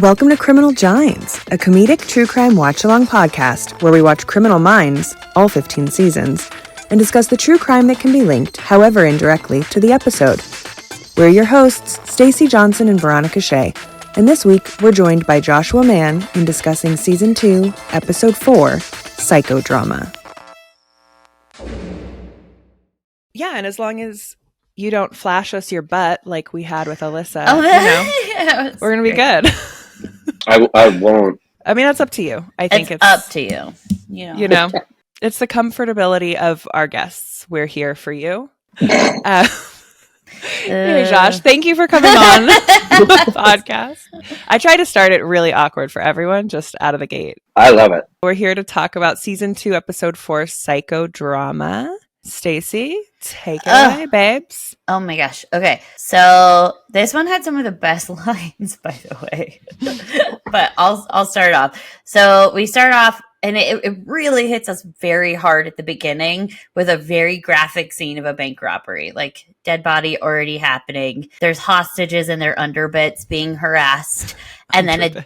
Welcome to Criminal Gines, a comedic true crime watch-along podcast where we watch Criminal Minds, all 15 seasons, and discuss the true crime that can be linked, however indirectly, to the episode. We're your hosts, Stacy Johnson and Veronica Shea, and this week we're joined by Joshua Mann in discussing Season 2, Episode 4, Psychodrama. Yeah, and as long as you don't flash us your butt like we had with Alyssa, yeah, we're going to be good. I won't. I mean, that's up to you. I think it's up to you. You know, it's the comfortability of our guests. We're here for you. Anyway, Josh, thank you for coming on the podcast. I try to start it really awkward for everyone, just out of the gate. I love it. We're here to talk about Season 2, Episode 4, Psychodrama. Stacy, take it away, babes. Oh my gosh. Okay. So this one had some of the best lines, by the way. But I'll start off. So we start off, and it really hits us very hard at the beginning with a very graphic scene of a bank robbery. Like, dead body already happening. There's hostages in their underbits being harassed. And then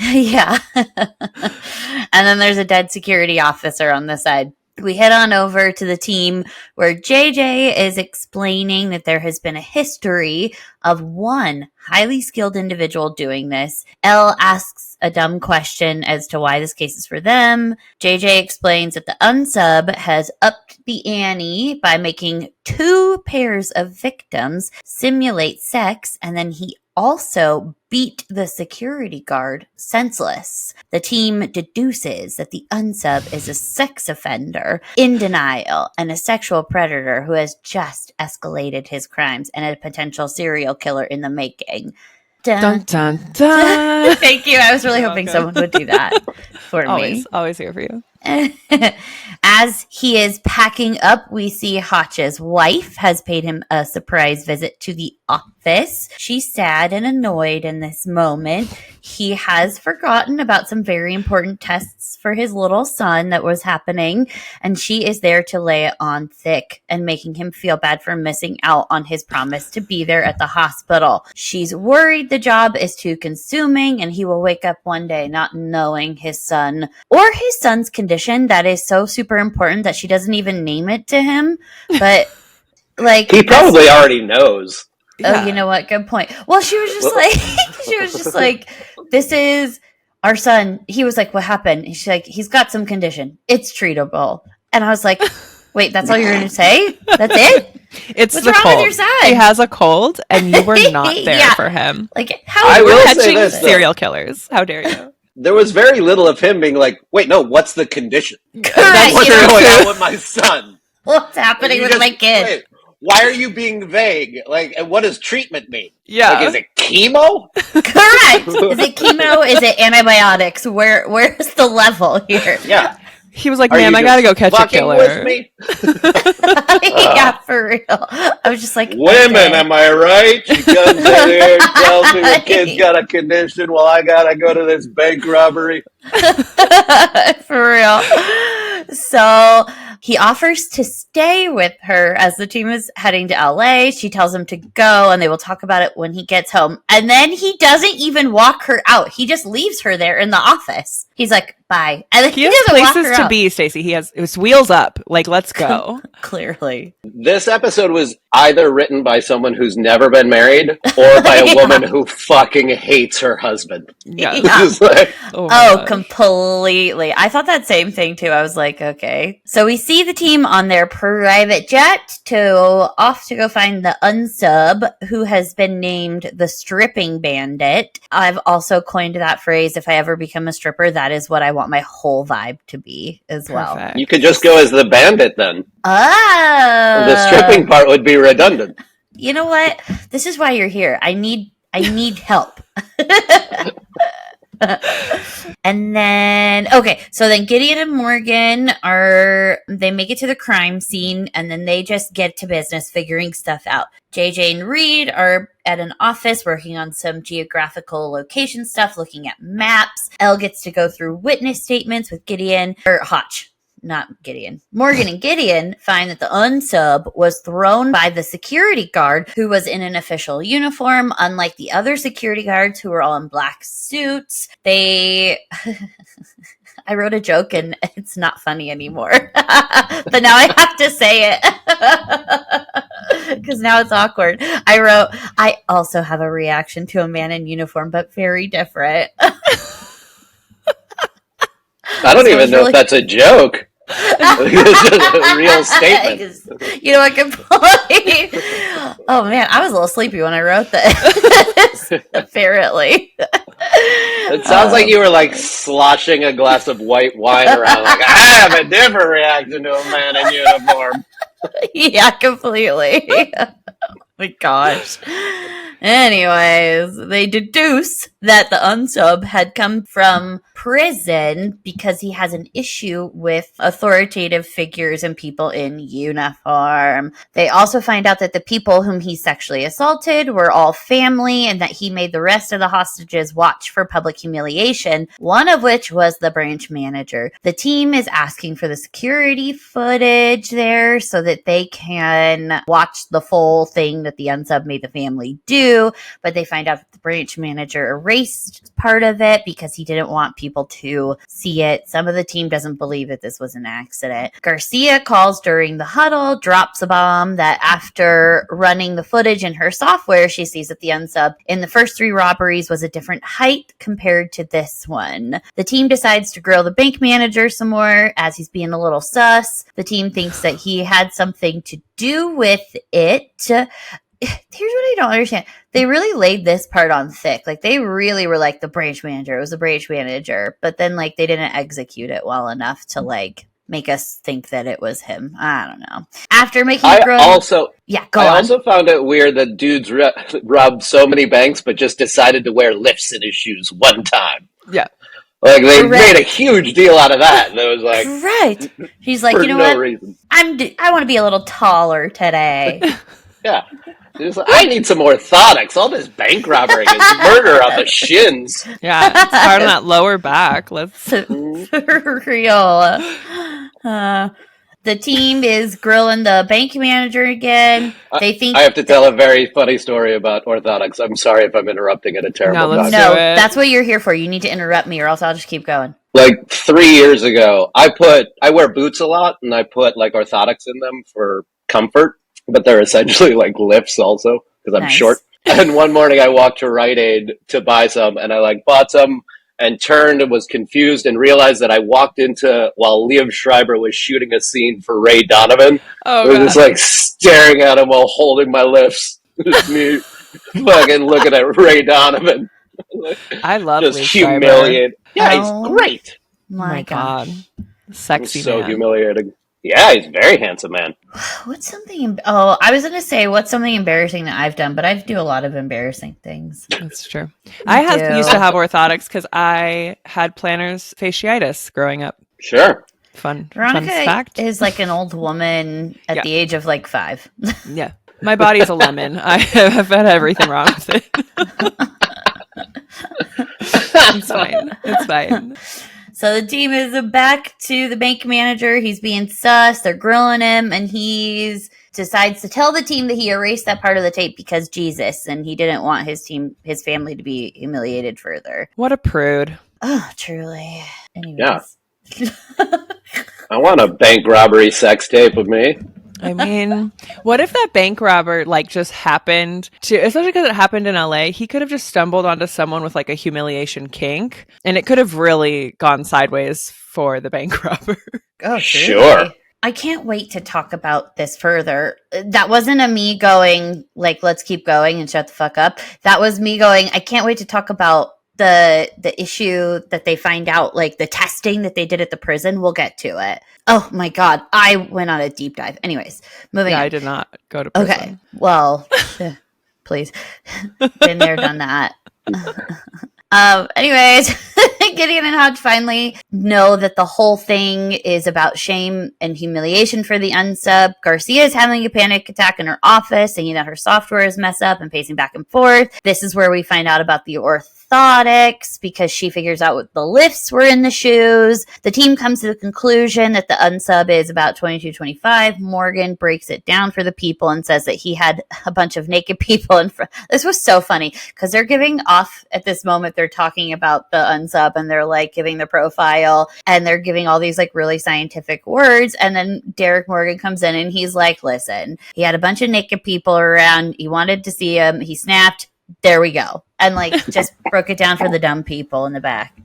yeah. And then there's a dead security officer on the side. We head on over to the team where JJ is explaining that there has been a history of one highly skilled individual doing this. Elle asks a dumb question as to why this case is for them. JJ explains that the unsub has upped the ante by making 2 pairs of victims simulate sex, and then he also beat the security guard senseless. The team deduces that the unsub is a sex offender in denial and a sexual predator who has just escalated his crimes and a potential serial killer in the making. Dun, dun, dun. Thank you. I was really hoping someone would do that for me. Always here for you. As he is packing up, we see Hotch's wife has paid him a surprise visit to the office. She's sad and annoyed in this moment. He has forgotten about some very important tests for his little son that was happening, and she is there to lay it on thick and making him feel bad for missing out on his promise to be there at the hospital. She's worried the job is too consuming and he will wake up one day not knowing his son or his son's condition that is so super important that she doesn't even name it to him. But like, he probably already knows. Oh, yeah. You know what? Good point. Well, she was just like, this is our son. He was like, what happened? And she's like, he's got some condition. It's treatable. And I was like, wait, that's all you're going to say? That's it? It's What's the wrong cold. with your son? He has a cold, and you were not there for him. Like, how I are will you say catching this, serial killers? How dare you? There was very little of him being like, wait, no, what's the condition? Correct. What's going on with my son? What's happening with my kid? Wait, why are you being vague? Like, and what does treatment mean? Yeah. Like, is it chemo? Correct. Is it chemo? Is it antibiotics? Where's the level here? Yeah. He was like, man, I gotta go catch a killer. With me? Yeah, for real. I was just like, women, okay. am I right? She comes in here and tells me the kid's got a condition while I gotta go to this bank robbery. For real. So he offers to stay with her as the team is heading to LA. She tells him to go and they will talk about it when he gets home. And then he doesn't even walk her out. He just leaves her there in the office. He's like, bye. And then he has places to be, Stacy. It was wheels up. Like, let's go. Clearly. This episode was either written by someone who's never been married or by a woman who fucking hates her husband. Yeah. Like, oh completely. I thought that same thing too. I was like, okay. So we see the team on their private jet off to go find the unsub who has been named the stripping bandit. I've also coined that phrase. If I ever become a stripper, that is what I want my whole vibe to be as well. you could just go as the bandit then. Oh. The stripping part would be redundant. You know what? This is why you're here. I need help. And then, okay, so then Gideon and Morgan they make it to the crime scene and then they just get to business figuring stuff out. JJ and Reed are at an office working on some geographical location stuff, looking at maps. Elle gets to go through witness statements with Gideon, or Hotch. Morgan and Gideon find that the unsub was thrown by the security guard who was in an official uniform. Unlike the other security guards who were all in black suits, I wrote a joke and it's not funny anymore. But now I have to say it because now it's awkward. I wrote, I also have a reaction to a man in uniform, but very different. I don't even know if that's a joke. It's just a real statement. You know what? Good point. Oh man, I was a little sleepy when I wrote this. Apparently, it sounds like you were like sloshing a glass of white wine around. Like, I have a different reaction to a man in uniform. Yeah, completely. Oh my gosh. Anyways, they deduce that the unsub had come from prison because he has an issue with authoritative figures and people in uniform. They also find out that the people whom he sexually assaulted were all family and that he made the rest of the hostages watch for public humiliation, one of which was the branch manager. The team is asking for the security footage there so that they can watch the full thing that the unsub made the family do, but they find out that the branch manager erased part of it because he didn't want people to see it. Some of the team doesn't believe that this was an accident. Garcia calls during the huddle, drops a bomb that after running the footage in her software, she sees that the unsub in the first 3 robberies was a different height compared to this one. The team decides to grill the bank manager some more as he's being a little sus. The team thinks that he had something to do with it. Here's what I don't understand. They really laid this part on thick. Like, they really were like, the branch manager. It was the branch manager. But then, like, they didn't execute it well enough to, like, make us think that it was him. I don't know. After making I also found it weird that dudes robbed so many banks but just decided to wear lifts in his shoes one time. Yeah. Like, they made a huge deal out of that. And it was like... Right. He's like, you know what? Reason. I want to be a little taller today. Yeah. Like, I need some orthotics. All this bank robbery is murder on the shins. Yeah, it's hard on that lower back. For real. The team is grilling the bank manager again. They think I have to tell a very funny story about orthotics. I'm sorry if I'm interrupting at a terrible time. No, that's what you're here for. You need to interrupt me or else I'll just keep going. Like 3 years ago, I wear boots a lot and I put like orthotics in them for comfort. But they're essentially like lifts also because I'm short. And one morning I walked to Rite Aid to buy some and I like bought some and turned and was confused and realized that I walked into while Liam Schreiber was shooting a scene for Ray Donovan. I was just like staring at him while holding my lifts. Just me fucking looking at Ray Donovan. I love just Liam humiliated. Schreiber. Yeah, he's great. My God. Sexy so man. Humiliating. Yeah, he's a very handsome man. What's something... Oh, I was going to say, what's something embarrassing that I've done, but I do a lot of embarrassing things. That's true. I used to have orthotics because I had plantar fasciitis growing up. Sure. Fun fact. Is like an old woman at the age of like 5. Yeah. My body is a lemon. I have had everything wrong with it. It's fine. It's fine. So the team is back to the bank manager. He's being sus. They're grilling him, and he decides to tell the team that he erased that part of the tape because Jesus, and he didn't want his family to be humiliated further. What a prude. Oh, truly. Anyways. Yeah. I want a bank robbery sex tape of me. I mean, what if that bank robber just happened to, especially because it happened in LA, he could have just stumbled onto someone with a humiliation kink and it could have really gone sideways for the bank robber. Oh, sure. I can't wait to talk about this further. That wasn't a me going let's keep going and shut the fuck up. That was me going, I can't wait to talk about the issue that they find out, the testing that they did at the prison. We'll get to it. Oh my God. I went on a deep dive. Anyways, moving on. I did not go to prison. Okay. Well, please. Been there, done that. Anyways, Gideon and Hodge finally know that the whole thing is about shame and humiliation for the unsub. Garcia is having a panic attack in her office, saying that her software is messed up and pacing back and forth. This is where we find out about the orthotics orthotics because she figures out what the lifts were in the shoes. The team comes to the conclusion that the unsub is about 22-25. Morgan breaks it down for the people and says that he had a bunch of naked people in front. This was so funny because they're giving off at this moment. They're talking about the unsub and they're like giving the profile and they're giving all these like really scientific words. And then Derek Morgan comes in and he's like, listen, he had a bunch of naked people around. He wanted to see him. He snapped. There we go. And like just broke it down for the dumb people in the back.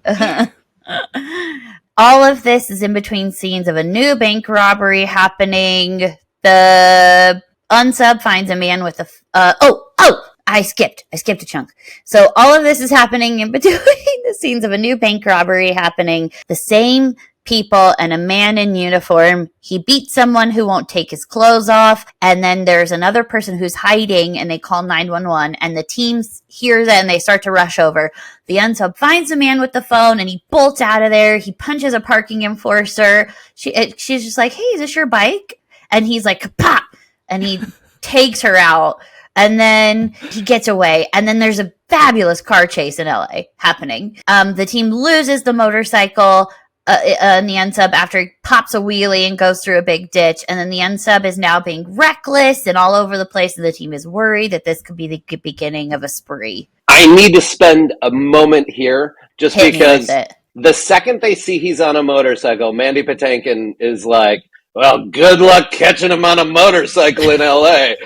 All of this is in between scenes of a new bank robbery happening. The unsub finds a man with I skipped a chunk. So all of this is happening in between the scenes of a new bank robbery happening. The same people and a man in uniform. He beats someone who won't take his clothes off. And then there's another person who's hiding and they call 911 and the team hears it and they start to rush over. The unsub finds the man with the phone and he bolts out of there. He punches a parking enforcer. She's just like, hey, is this your bike? And he's like, pop! And he takes her out. And then he gets away. And then there's a fabulous car chase in LA happening. The team loses the motorcycle. And the unsub after he pops a wheelie and goes through a big ditch. And then the unsub is now being reckless and all over the place. And the team is worried that this could be the beginning of a spree. I need to spend a moment here just because the second they see he's on a motorcycle, Mandy Patinkin is like, well, good luck catching him on a motorcycle in L.A.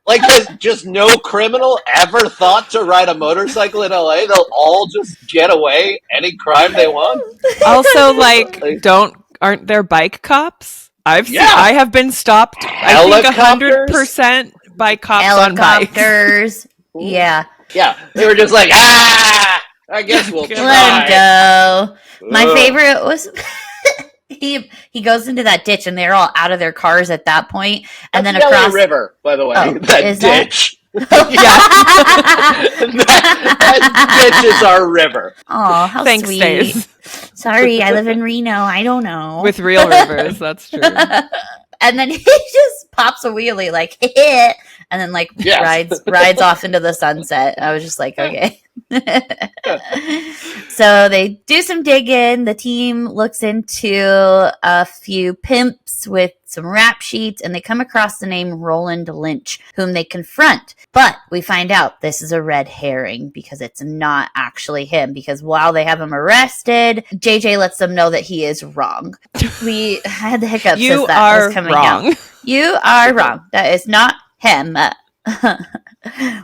Like, has just no criminal ever thought to ride a motorcycle in LA? They'll all just get away any crime they want. Also, aren't there bike cops? I have been stopped. I think 100% by cops on bikes. Helicopters. Yeah. Yeah. They were just like, I guess we'll try. Let him go. My favorite was he goes into that ditch and they're all out of their cars at that point. And That's then across the river, by the way. That ditch. That ditch is our river. Oh, how Thanks, sweet. Stace. Sorry, I live in Reno. I don't know. With real rivers, that's true. And then he just pops a wheelie like, and then like rides off into the sunset. I was just like, okay. So they do some digging. The team looks into a few pimps with some rap sheets and they come across the name Roland Lynch, whom they confront. But we find out this is a red herring because it's not actually him, because while they have him arrested, JJ lets them know that he is wrong. We had the hiccups You as that are was coming wrong. out. You are wrong. That is not him.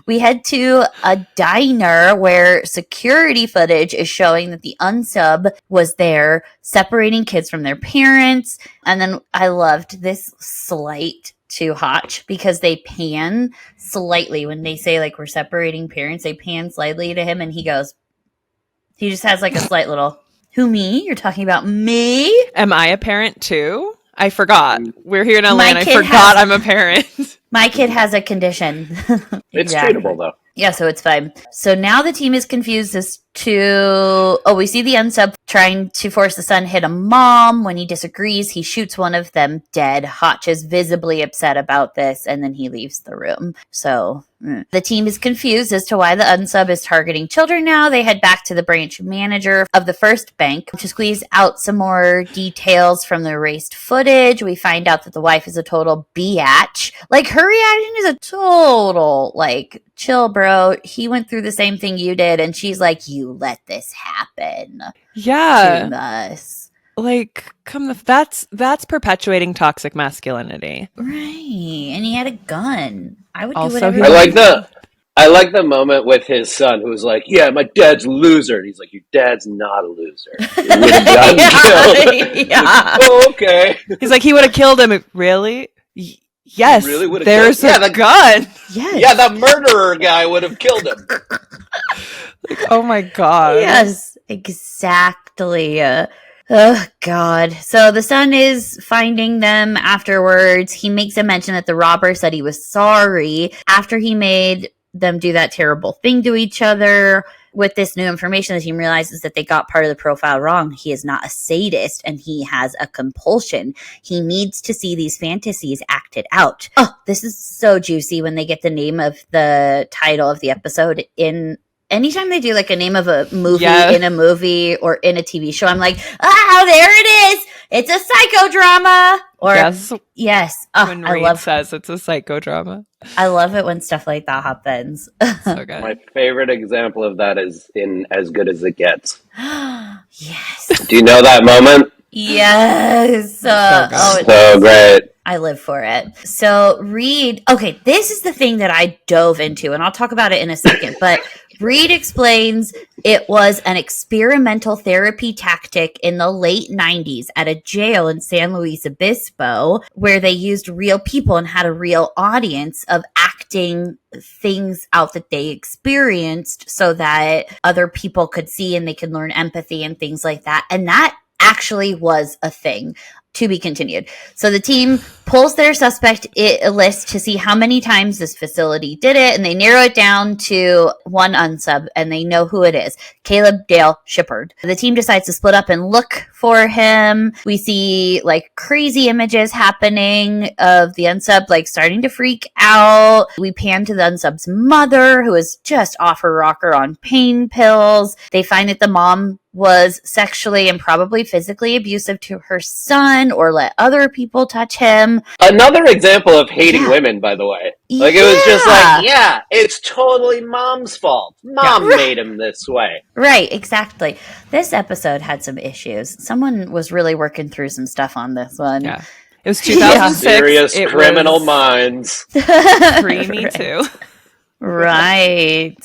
We head to a diner where security footage is showing that the unsub was there separating kids from their parents. And then I loved this slight to Hotch because they pan slightly when they say like we're separating parents. They pan slightly to him and he just has like a slight little, who, me? You're talking about me? Am I a parent too? I forgot. We're here in LA and I forgot I'm a parent. My kid has a condition. It's treatable, though. Yeah, so it's fine. So now the team is confused as to... Oh, we see the unsub trying to force the son hit a mom. When he disagrees, he shoots one of them dead. Hotch is visibly upset about this, and then he leaves the room. So the team is confused as to why the unsub is targeting children now. They head back to the branch manager of the first bank to squeeze out some more details from the erased footage. We find out that the wife is a total biatch. Like, her reaction is a total, like, chill, bro. He went through the same thing you did, and she's like, you let this happen. Yeah. To us. Like, that's perpetuating toxic masculinity. Right. And he had a gun. I would Also, do whatever. I like the moment with his son who's like, yeah, my dad's a loser. And he's like, your dad's not a loser. He would have gotten killed. Yeah. Oh, okay. He's like, he would have killed him. Really? Yes. Really there's a gun. Yes. Yeah, the murderer guy would have killed him. Like, oh my God. Yes, exactly. Oh, God. So the son is finding them afterwards. He makes a mention that the robber said he was sorry after he made them do that terrible thing to each other. With this new information, the team realizes that they got part of the profile wrong. He is not a sadist and he has a compulsion. He needs to see these fantasies acted out. Oh, this is so juicy when they get the name of the title of the episode in anytime they do like a name of a movie Yes. in a movie or in a TV show, I'm like, there it is. It's a psychodrama. Or yes. When I Reed love says it's a psychodrama. I love it when stuff like that happens. So good. My favorite example of that is in As Good as It Gets. Yes. Do you know that moment? Yes. So great. I live for it. So Reed, okay, this is the thing that I dove into, and I'll talk about it in a second, but Reed explains it was an experimental therapy tactic in the late 90s at a jail in San Luis Obispo, where they used real people and had a real audience of acting things out that they experienced so that other people could see and they could learn empathy and things like that. And that actually was a thing. To be continued. So the team pulls their suspect list to see how many times this facility did it, and they narrow it down to one unsub, and they know who it is. Caleb Dale Shippard. The team decides to split up and look for him. We see like crazy images happening of the unsub like starting to freak out. We pan to the unsub's mother, who is just off her rocker on pain pills. They find that the mom was sexually and probably physically abusive to her son or let other people touch him. Another example of hating women, by the way. Like, it was just like, it's totally mom's fault. Mom made him this way. Right, exactly. This episode had some issues. Someone was really working through some stuff on this one. Yeah. It was 2006. Serious criminal minds. Me too. Right.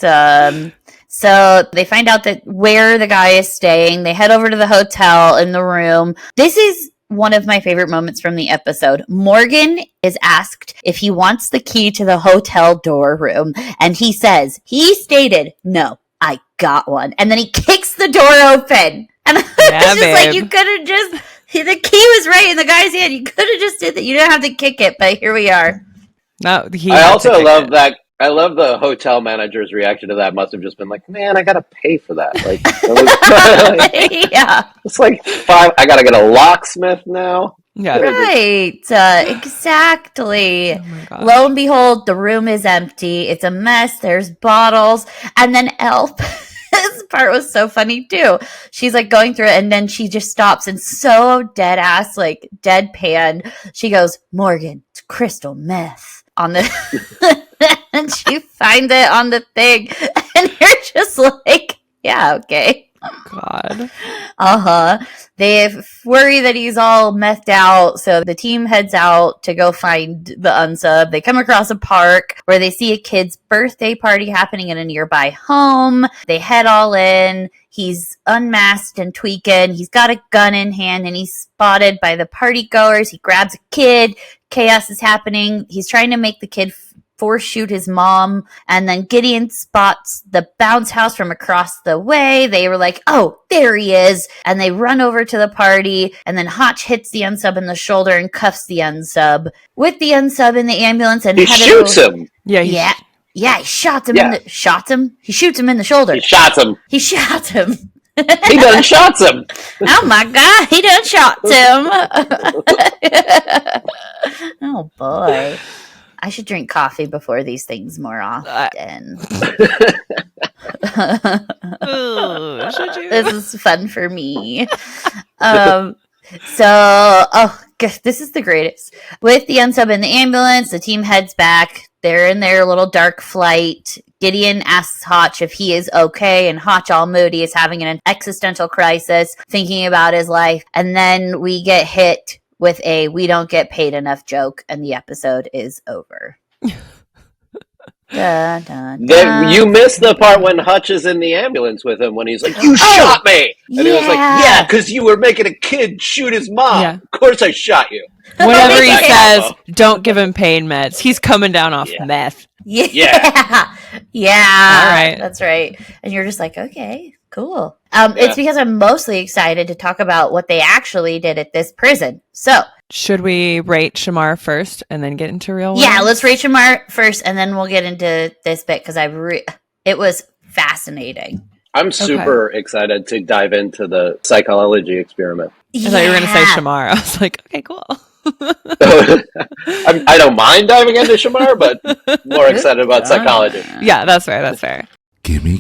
So they find out that where the guy is staying. They head over to the hotel in the room. This is one of my favorite moments from the episode. Morgan is asked if he wants the key to the hotel door room. And he stated, no, I got one. And then he kicks the door open. And I was just like, you could have just, the key was right in the guy's hand. You could have just did that. You didn't have to kick it, but here we are. No, I also love that. I love the hotel manager's reaction to that. Must have just been like, man, I gotta pay for that. Like, yeah, it's like I gotta get a locksmith now. Yeah, right. Exactly. Oh Lo and behold, the room is empty. It's a mess. There's bottles, and then Elle. This part was so funny too. She's like going through it, and then she just stops and so dead ass, like deadpan. She goes, "Morgan, it's crystal meth on the." And she finds it on the thing, and you're just like, yeah, okay. God. They worry that he's all methed out, so the team heads out to go find the unsub. They come across a park where they see a kid's birthday party happening in a nearby home. They head all in. He's unmasked and tweaking. He's got a gun in hand, and he's spotted by the party goers. He grabs a kid. Chaos is happening. He's trying to make the kid force shoot his mom, and then Gideon spots the bounce house from across the way. They were like, oh, there he is, and they run over to the party, and then Hotch hits the unsub in the shoulder and cuffs the unsub. With the unsub in the ambulance, and he shoots him. Yeah, he shoots him in the he shoots him in the shoulder. He shots him. He done shots him. Oh my god, he done shots him. Oh boy. I should drink coffee before these things more often. Ooh, should you? This is fun for me. This is the greatest. With the unsub in the ambulance, the team heads back. They're in their little dark flight. Gideon asks Hotch if he is okay, and Hotch, all moody, is having an existential crisis, thinking about his life. And then we get hit with a "we don't get paid enough" joke, and the episode is over. Dun, dun, dun. You missed the part when Hutch is in the ambulance with him when he's like, you shot me! And he was like, yeah, because you were making a kid shoot his mom. Yeah. Of course I shot you. Whenever he says, don't give him pain meds, he's coming down off meth. Yeah. All right. That's right. And you're just like, okay, cool. It's because I'm mostly excited to talk about what they actually did at this prison. So, should we rate Shamar first and then get into real ones? Yeah, let's rate Shamar first, and then we'll get into this bit because it was fascinating. I'm super excited to dive into the psychology experiment. I thought you were going to say Shamar. I was like, okay, cool. I don't mind diving into Shamar, but more excited about psychology. Yeah, that's fair. Gimme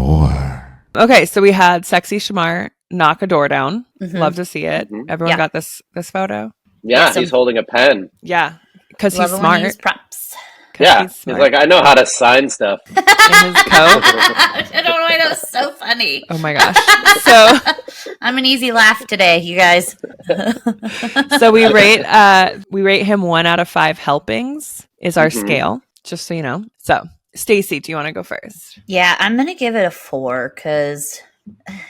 4. Okay, so we had Sexy Shamar knock a door down. Mhm. Love to see it. Mhm. Everyone Yeah. got this photo? Yeah, some- he's holding a pen. Yeah, because he's Love it when you smart. use props. 'Cause Yeah, he's he's smart. like, I know how to sign stuff. In his coat. I don't know why that was so funny. Oh my gosh. So I'm an easy laugh today, you guys. so we rate him 1 out of 5 helpings is our Mhm. scale, just so you know. So Stacy, do you want to go first? Yeah, I'm gonna give it a 4 because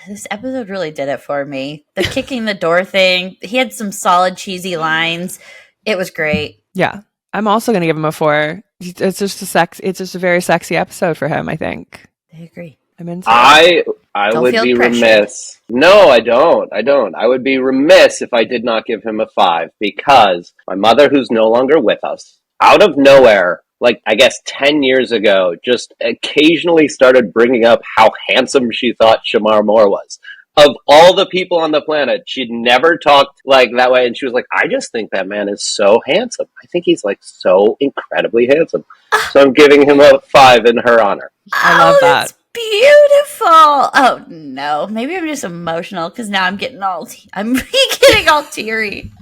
this episode really did it for me. The kicking the door thing. He had some solid cheesy lines. It was great. Yeah, I'm also going to give him a 4. It's just a very sexy episode for him, I think. I agree. I'm into it. I Don't would feel be pressured. remiss. No, I don't. I would be remiss if I did not give him a 5 because my mother, who's no longer with us, out of nowhere, like I guess 10 years ago, just occasionally started bringing up how handsome she thought Shamar Moore was. Of all the people on the planet, she'd never talked like that way. And she was like, I just think that man is so handsome. I think he's like so incredibly handsome. So I'm giving him a 5 in her honor. I love that. That's beautiful. Oh no, maybe I'm just emotional because now I'm getting all getting all teary.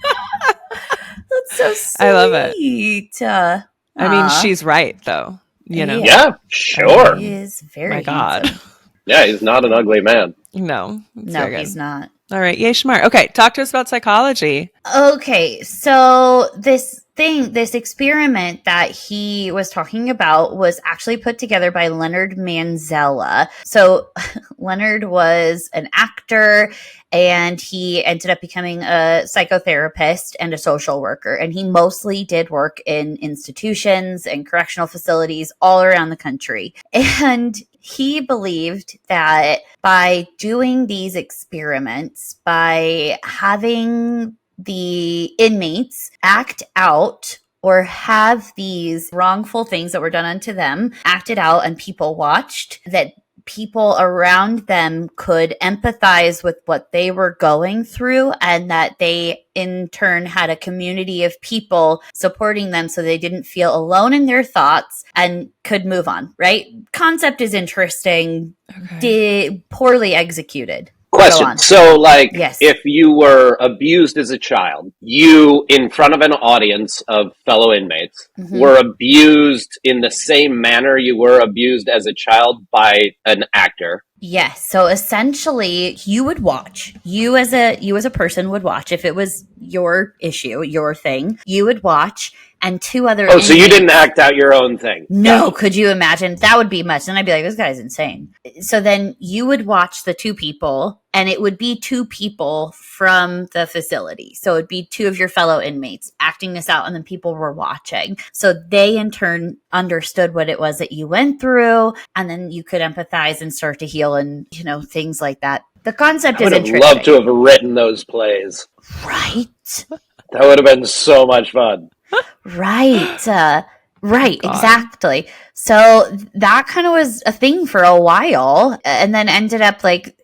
That's so sweet. I love it. I mean, she's right, though. You know? Yeah, sure. He is very My God. handsome. Yeah, he's not an ugly man. No. It's No, very good. he's not. All right. Yay, Shmart. Okay. Talk to us about psychology. Okay, so this experiment that he was talking about was actually put together by Leonard Manzella. So Leonard was an actor and he ended up becoming a psychotherapist and a social worker. And he mostly did work in institutions and correctional facilities all around the country. And he believed that by doing these experiments, by having the inmates act out or have these wrongful things that were done unto them acted out and people watched, that people around them could empathize with what they were going through and that they in turn had a community of people supporting them so they didn't feel alone in their thoughts and could move on, right? Concept is interesting, poorly executed. Go Question. on. So, like, Yes. if you were abused as a child, you, in front of an audience of fellow inmates, Mhm. were abused in the same manner you were abused as a child by an actor. Yes. So essentially you would watch. You as a person would watch. If it was your issue, your thing, you would watch and 2 other Oh, so you inmates- didn't act out your own thing? No, could you imagine? That would be much. Then I'd be like, this guy's insane. So then you would watch the 2 people, and it would be 2 people from the facility. So it'd be 2 of your fellow inmates acting this out, and then people were watching. So they in turn understood what it was that you went through, and then you could empathize and start to heal and, things like that. The concept I is would have interesting. loved to have written those plays. Right? That would have been so much fun. Right. Right, God. exactly. So that kind of was a thing for a while and then ended up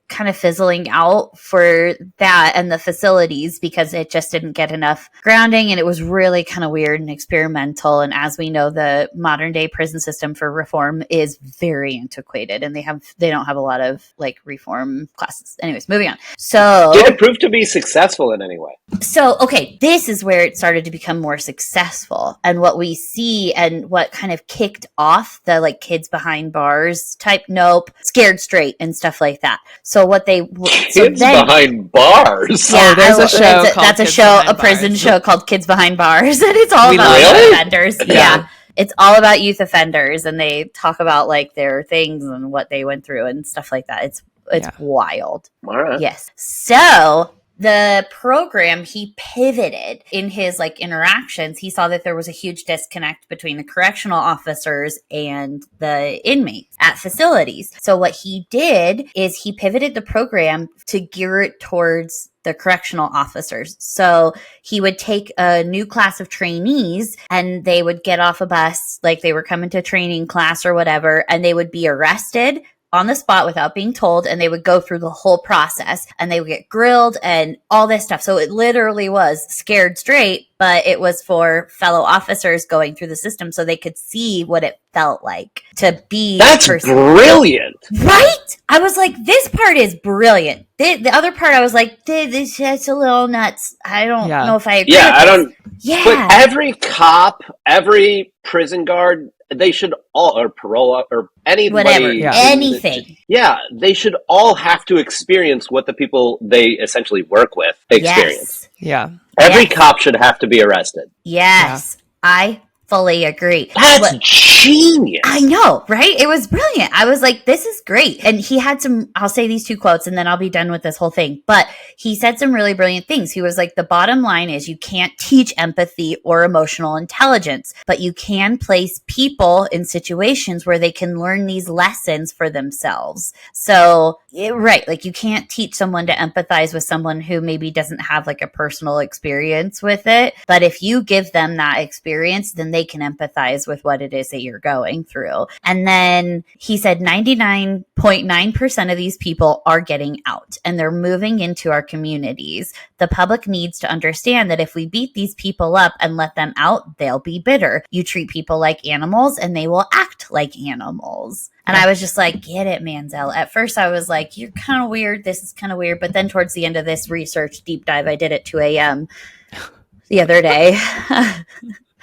kind of fizzling out for that and the facilities because it just didn't get enough grounding and it was really kind of weird and experimental. And as we know, the modern day prison system for reform is very antiquated and they don't have a lot of reform classes. Anyways, moving on. So Did it prove to be successful in any way? So, okay, this is where it started to become more successful. And what we see and what kind of kicked off the kids behind bars type, nope, scared straight and stuff like that. So what they... Kids behind bars? Yeah, there's a show called that's a Kids show, Behind a prison Bars. show called Kids Behind Bars. And it's all We about love youth it. offenders. Yeah. Yeah. It's all about youth offenders and they talk about their things and what they went through and stuff like that. It's Yeah. wild. All right. Yes. So the program, he pivoted in his interactions. He saw that there was a huge disconnect between the correctional officers and the inmates at facilities. So what he did is he pivoted the program to gear it towards the correctional officers. So he would take a new class of trainees and they would get off a bus, like they were coming to training class or whatever, and they would be arrested, on the spot without being told, and they would go through the whole process, and they would get grilled and all this stuff. So it literally was scared straight, but it was for fellow officers going through the system so they could see what it felt like to be. That's brilliant. Right? I was like, this part is brilliant. The other part, I was like, that's a little nuts. I don't know if I agree with I don't. Yeah. But every cop, every prison guard, they should all, or parole, or anybody. Whatever. Anything. Yeah, they should all have to experience what the people they essentially work with experience. Yes. Yeah. Every cop should have to be arrested. Yes. Yeah. I fully agree. That's genius. I know, right? It was brilliant. I was like, this is great. And he had I'll say these 2 quotes and then I'll be done with this whole thing. But he said some really brilliant things. He was like, the bottom line is you can't teach empathy or emotional intelligence, but you can place people in situations where they can learn these lessons for themselves. So, right. Like you can't teach someone to empathize with someone who maybe doesn't have like a personal experience with it. But if you give them that experience, then they can empathize with what it is that you're going through. And then he said 99.9% of these people are getting out and they're moving into our communities. The public needs to understand that if we beat these people up and let them out, they'll be bitter. You treat people like animals and they will act like animals. And I was just like, get it, Manzella. At first I was like, you're kind of weird. This is kind of weird. But then towards the end of this research deep dive, I did at 2 a.m. the other day.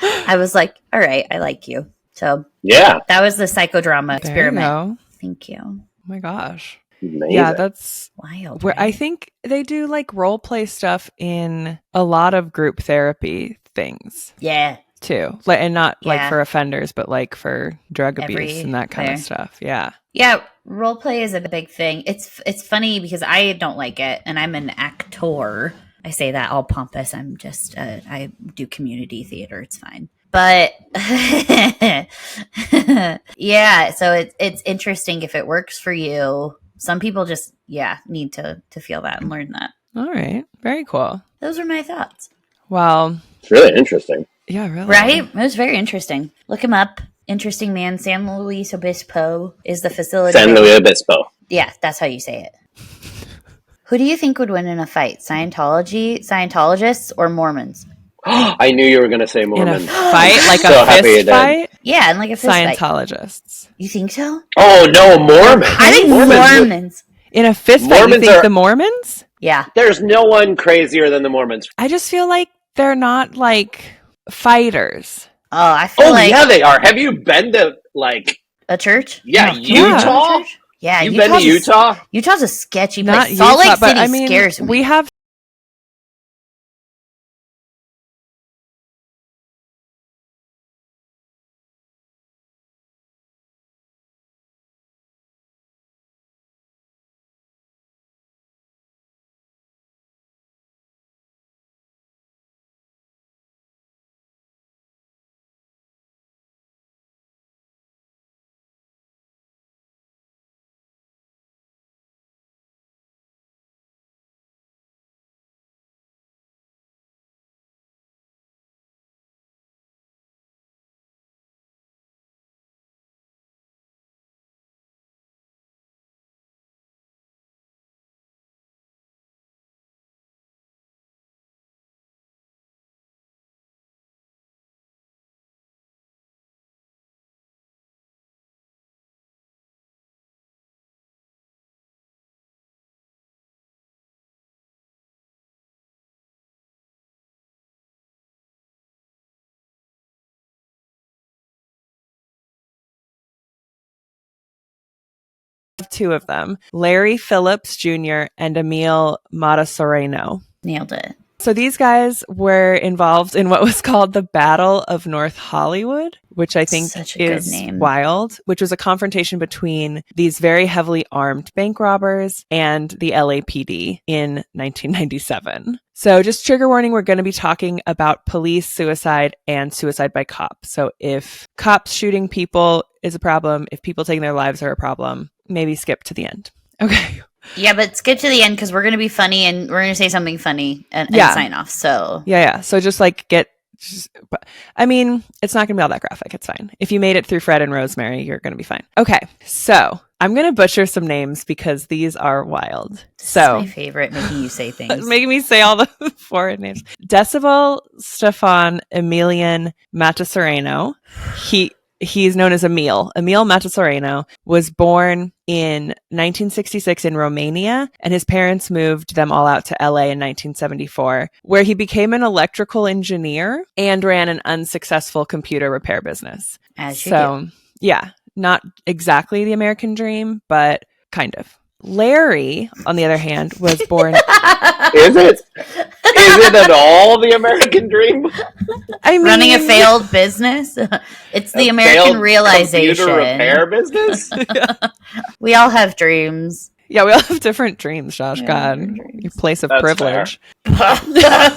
I was like, all right, I like you. So yeah, that was the psychodrama experiment. You Thank you. Oh my gosh. Amazing. Yeah, that's wild. Where right? I think they do like role play stuff in a lot of group therapy things. Yeah. Too. Like, and not like for offenders, but like for drug abuse and that kind of stuff. Yeah. Yeah. Role play is a big thing. It's funny because I don't like it and I'm an actor. I say that all pompous. I'm just, I do community theater. It's fine. But yeah, so it's interesting if it works for you. Some people just, need to feel that and learn that. All right. Very cool. Those are my thoughts. Wow. It's really interesting. Yeah, really. Right? It was very interesting. Look him up. Interesting man. San Luis Obispo is the facility. San Luis Obispo. Yeah, that's how you say it. Who do you think would win in a fight? Scientologists, or Mormons? I knew you were going to say Mormons. In a fight? Like So a happy you fist did. fight? Yeah, and like a fist fight. Scientologists. You think so? Oh, no, Mormons. I think Mormons. In a fist fight, you think the Mormons? Yeah. There's no one crazier than the Mormons. I just feel like they're not like fighters. Oh, I feel like... yeah, they are. Have you been to, like... a church? Yeah, No. Utah? Yeah, You've been to Utah? Utah's a sketchy place. Not Salt Utah, Lake but City I mean, scares me. we have two of them, Larry Phillips Jr. and Emil Matasareanu. Nailed it. So these guys were involved in what was called the Battle of North Hollywood, which I think is wild, which was a confrontation between these very heavily armed bank robbers and the LAPD in 1997. So just trigger warning, we're going to be talking about police suicide and suicide by cop. So if cops shooting people is a problem, if people taking their lives are a problem, maybe skip to the end. Okay. Yeah, but skip to the end because we're going to be funny and we're going to say something funny and sign off. So yeah. So just like get But I mean, it's not going to be all that graphic. It's fine. If you made it through Fred and Rosemary, you're going to be fine. Okay, so I'm going to butcher some names because these are wild. This so is my favorite, making you say things. making me say all the foreign names. Decibel Stefan Emilian Matasareanu. He's known as Emil. Emil Matasareanu was born in 1966 in Romania, and his parents moved them all out to LA in 1974, where he became an electrical engineer and ran an unsuccessful computer repair business. As you do. Yeah, not exactly the American dream, but kind of. Larry, on the other hand, was born... Is it? Is it at all the American dream? I mean, running a failed business. It's the American realization. Computer repair business? We all have dreams. Yeah, we all have different dreams, Josh. God, your place of That's privilege. I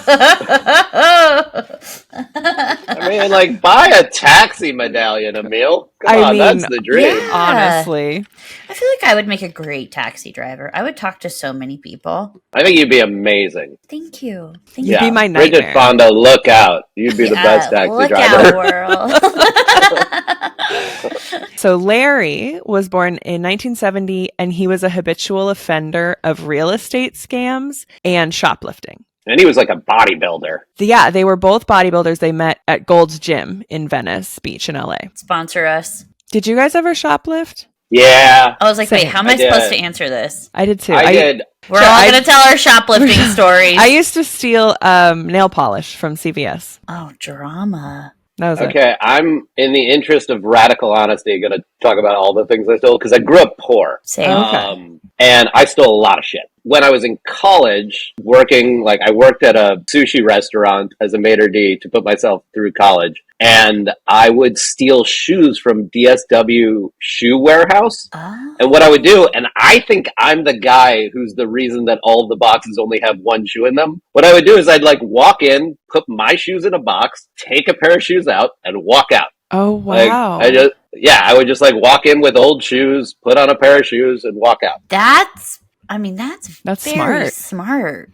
mean, like, buy a taxi medallion, Emil. Come on, that's the dream. Yeah. Honestly. I feel like I would make a great taxi driver. I would talk to so many people. I think you'd be amazing. Thank you. You'd be my nightmare. Bridget Fonda, look out. You'd be the best taxi driver. Out, world. So Larry was born in 1970, and he was a habitual offender of real estate scams and shoplifting. And he was like a bodybuilder. Yeah, they were both bodybuilders. They met at Gold's Gym in Venice Beach in LA. Sponsor us. Did you guys ever shoplift? Yeah. I was like, wait, how am I supposed to answer this? I did too. I did. We're all going to tell our shoplifting stories. I used to steal nail polish from CVS. Oh, drama. That was okay, I'm, in the interest of radical honesty, going to talk about all the things I stole, because I grew up poor. Same. And I stole a lot of shit. When I was in college, I worked at a sushi restaurant as a maitre d' to put myself through college. And I would steal shoes from DSW Shoe Warehouse. Oh. And what I would do, and I think I'm the guy who's the reason that all of the boxes only have one shoe in them. What I would do is I'd walk in, put my shoes in a box, take a pair of shoes out, and walk out. Oh, wow. I would just walk in with old shoes, put on a pair of shoes, and walk out. That's very smart.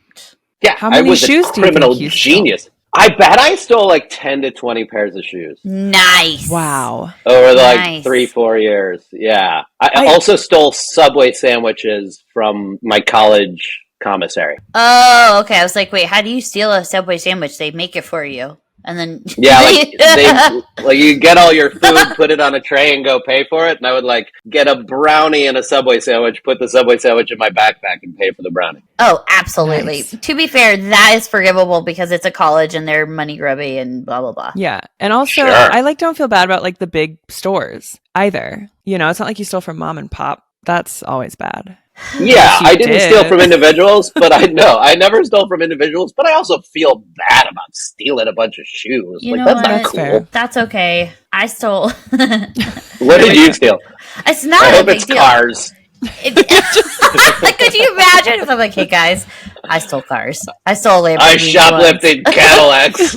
Yeah, how many shoes do you think you genius. Stole? I bet I stole 10 to 20 pairs of shoes. Nice. Wow. Over 3-4 years. Yeah. I also stole Subway sandwiches from my college commissary. Oh, okay. I was like, wait, how do you steal a Subway sandwich? They make it for you. And then you get all your food, put it on a tray, and go pay for it. And I would get a brownie and a Subway sandwich, put the Subway sandwich in my backpack, and pay for the brownie. Oh, absolutely. Nice. To be fair, that is forgivable because it's a college and they're money grubby and blah blah blah. Yeah, and also I don't feel bad about the big stores either. It's not like you stole from mom and pop. That's always bad. Yeah, I didn't steal from individuals, but I never stole from individuals, but I also feel bad about stealing a bunch of shoes. That's not cool. Fair. That's okay. I stole. What did you steal? It's not I a hope big it's deal. cars. Could you imagine if I'm like, hey guys, I stole cars. I stole Lamborghini. I shoplifted Cadillacs.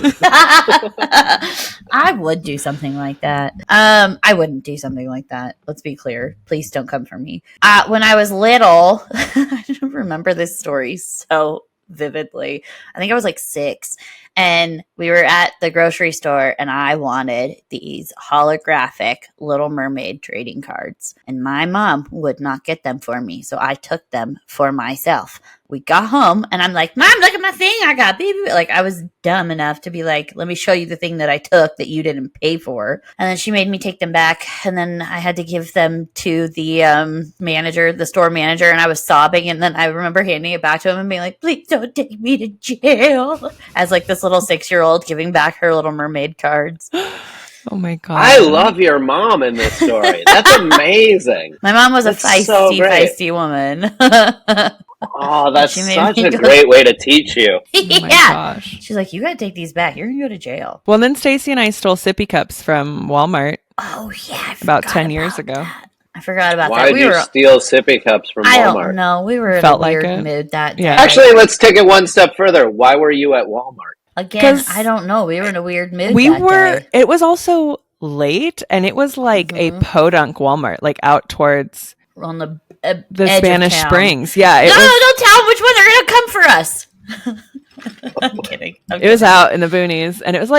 I would do something like that. I wouldn't do something like that. Let's be clear. Please don't come for me. When I was little, I don't remember this story so vividly. I think I was 6. And we were at the grocery store and I wanted these holographic Little Mermaid trading cards. And my mom would not get them for me. So I took them for myself. We got home and I'm like, Mom, look at my thing I got, baby. I was dumb enough to be like, let me show you the thing that I took that you didn't pay for. And then she made me take them back. And then I had to give them to the manager, the store manager. And I was sobbing. And then I remember handing it back to him and being like, please don't take me to jail. As this little 6-year-old giving back her Little Mermaid cards. Oh my God. I love your mom in this story. That's amazing. My mom was a feisty woman. Oh, that's such a great way to teach you. Oh my gosh. She's like, you gotta take these back. You're gonna go to jail. Well, then Stacy and I stole sippy cups from Walmart. Oh yeah, about 10 years ago. That. I forgot about that. Why did you steal sippy cups from Walmart? I don't know. We were in a weird mood that day. Actually, let's take it one step further. Why were you at Walmart? Again, I don't know. We were in a weird mood. Day. It was also late, and it was a podunk Walmart, out towards on the Spanish Springs. Yeah. Don't tell them which one they're gonna come for us. I'm kidding. It was out in the boonies, and it was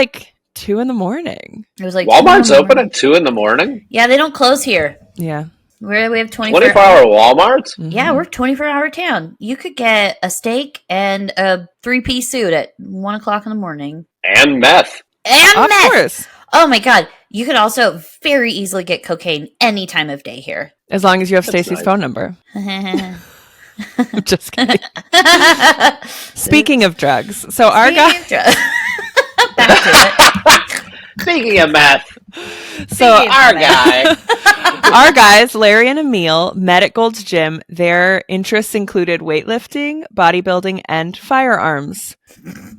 2 in the morning. It was like Walmart's open at 2 in the morning? Yeah, they don't close here. Yeah. We have 24-hour Walmarts? Mm-hmm. Yeah, we're 24-hour town. You could get a steak and a 3-piece suit at 1 o'clock in the morning. And meth. And of meth! Course. Oh my God. You could also very easily get cocaine any time of day here. As long as you have Stacy's phone number. Just kidding. Speaking of drugs. So our guy... Back to it. Speaking of meth. So our guys, Larry and Emil, met at Gold's Gym. Their interests included weightlifting, bodybuilding, and firearms.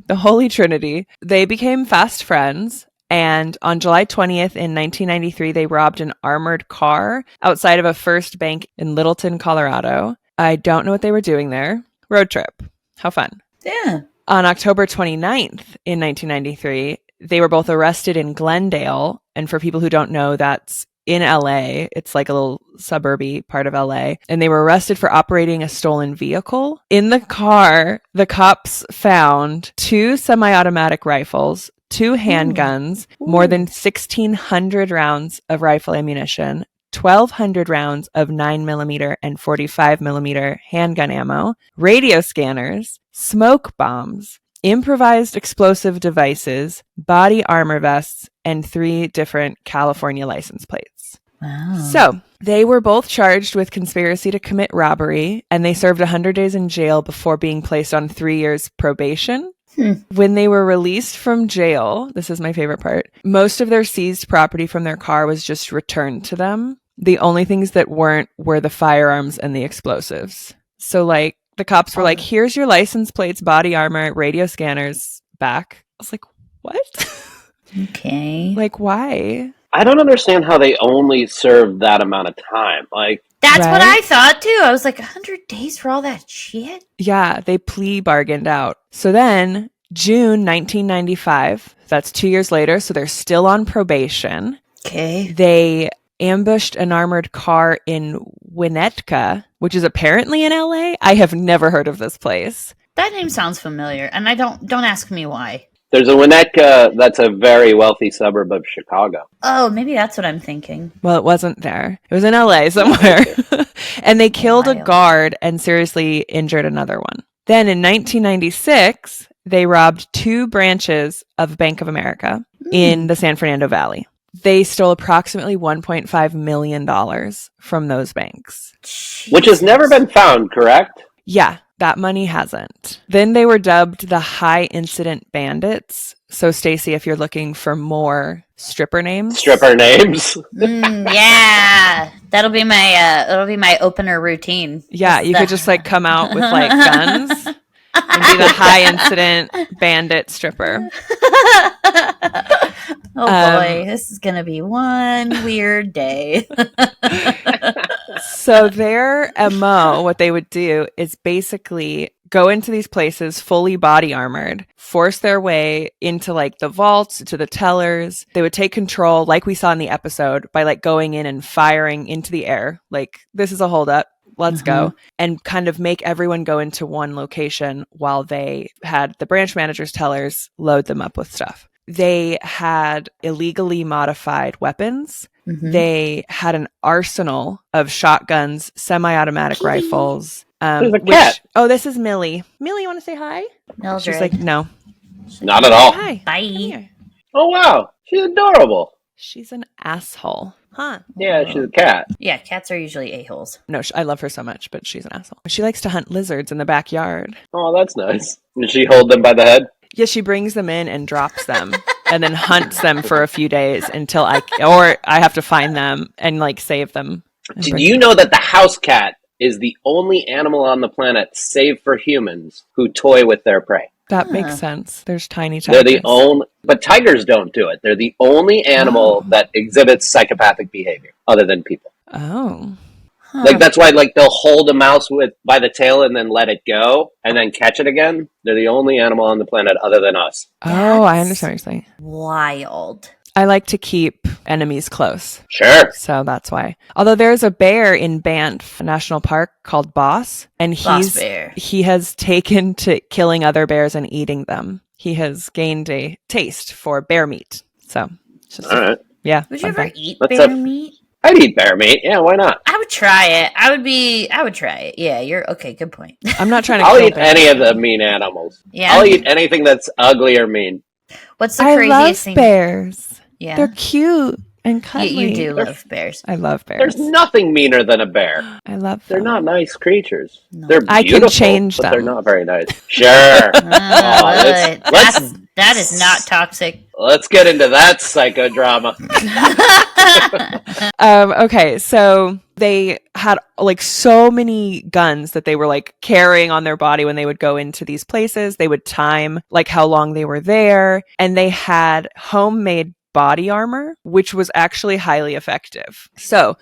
The Holy Trinity. They became fast friends. And on July 20th in 1993, they robbed an armored car outside of a First Bank in Littleton, Colorado. I don't know what they were doing there. Road trip. How fun. Yeah. On October 29th in 1993, they were both arrested in Glendale. And for people who don't know, that's in LA. It's like a little suburby part of LA. And they were arrested for operating a stolen vehicle. In the car, the cops found 2 semi-automatic rifles, 2 handguns, more than 1,600 rounds of rifle ammunition, 1,200 rounds of 9mm and 45mm handgun ammo, radio scanners, smoke bombs, improvised explosive devices, body armor vests, and 3 different California license plates. Wow. So they were both charged with conspiracy to commit robbery, and they served 100 days in jail before being placed on 3 years probation. When they were released from jail, this is my favorite part, most of their seized property from their car was just returned to them. The only things that weren't were the firearms and the explosives. So like the cops were like, here's your license plates, body armor, radio scanners back. I was like, what? Okay. Like, why? I don't understand how they only served that amount of time. Like, that's what I thought too. I was like, 100 days for all that shit? Yeah, they plea bargained out. So then, June 1995, that's 2 years later, so they're still on probation. Okay. They ambushed an armored car in Winnetka, which is apparently in LA. I have never heard of this place. That name sounds familiar, and I don't ask me why. There's a Winnetka that's a very wealthy suburb of Chicago. Oh, maybe that's what I'm thinking. Well, it wasn't there. It was in LA somewhere. And they killed a guard and seriously injured another one. Then in 1996, they robbed 2 branches of Bank of America in the San Fernando Valley. They stole approximately $1.5 million from those banks. Jesus. Which has never been found, correct? Yeah, that money hasn't. Then they were dubbed the High Incident Bandits. So, Stacy, if you're looking for more stripper names. Stripper names? Yeah. That'll be my opener routine. Yeah, you could just like come out with like guns and be the High Incident Bandit stripper. Oh boy, this is going to be one weird day. So their MO, what they would do is basically go into these places fully body armored, force their way into like the vaults, to the tellers. They would take control, like we saw in the episode, by like going in and firing into the air. Like, this is a holdup. Let's go. And kind of make everyone go into one location while they had the branch managers, tellers, load them up with stuff. They had illegally modified weapons. They had an arsenal of shotguns, semi-automatic rifles. There's a cat. This is Millie. Millie, you want to say hi? Mildred. She's like, no. Not at all. Hi. Bye. Oh, wow. She's adorable. She's an asshole. Huh? Yeah, she's a cat. Yeah, cats are usually a-holes. No, I love her so much, but she's an asshole. She likes to hunt lizards in the backyard. Oh, that's nice. Does she hold them by the head? Yeah, she brings them in and drops them and then hunts them for a few days until I have to find them and like save them. Do you know that the house cat is the only animal on the planet, save for humans, who toy with their prey? That makes sense. There's tiny tigers. They're the only, but tigers don't do it. They're the only animal that exhibits psychopathic behavior, other than people. Oh. Like, that's why, like, they'll hold a mouse by the tail and then let it go and then catch it again. They're the only animal on the planet other than us. Oh, I understand what you're saying. Wild. I like to keep enemies close. Sure. So that's why. Although there's a bear in Banff National Park called Boss, and he has taken to killing other bears and eating them. he has gained a taste for bear meat. So, it's just All right. yeah. Would you fun ever fact. eat What's bear up? meat? I'd eat bear meat. Yeah, why not? I would try it. I would try it. Yeah, you're okay. Good point. I'm not trying to I'll kill eat bears. any of the mean animals. Yeah. I'll eat anything that's ugly or mean. What's the I craziest love thing? bears. Yeah. They're cute and You, cuddly. you do love bears. I love bears. There's nothing meaner than a bear. I love They're them. not nice creatures. No. They're I beautiful, can change but they're them. not very nice. Sure. That is not toxic. Let's get into that psychodrama. Okay, so they had like so many guns that they were like carrying on their body when they would go into these places. They would time like how long they were there, and they had homemade body armor, which was actually highly effective. So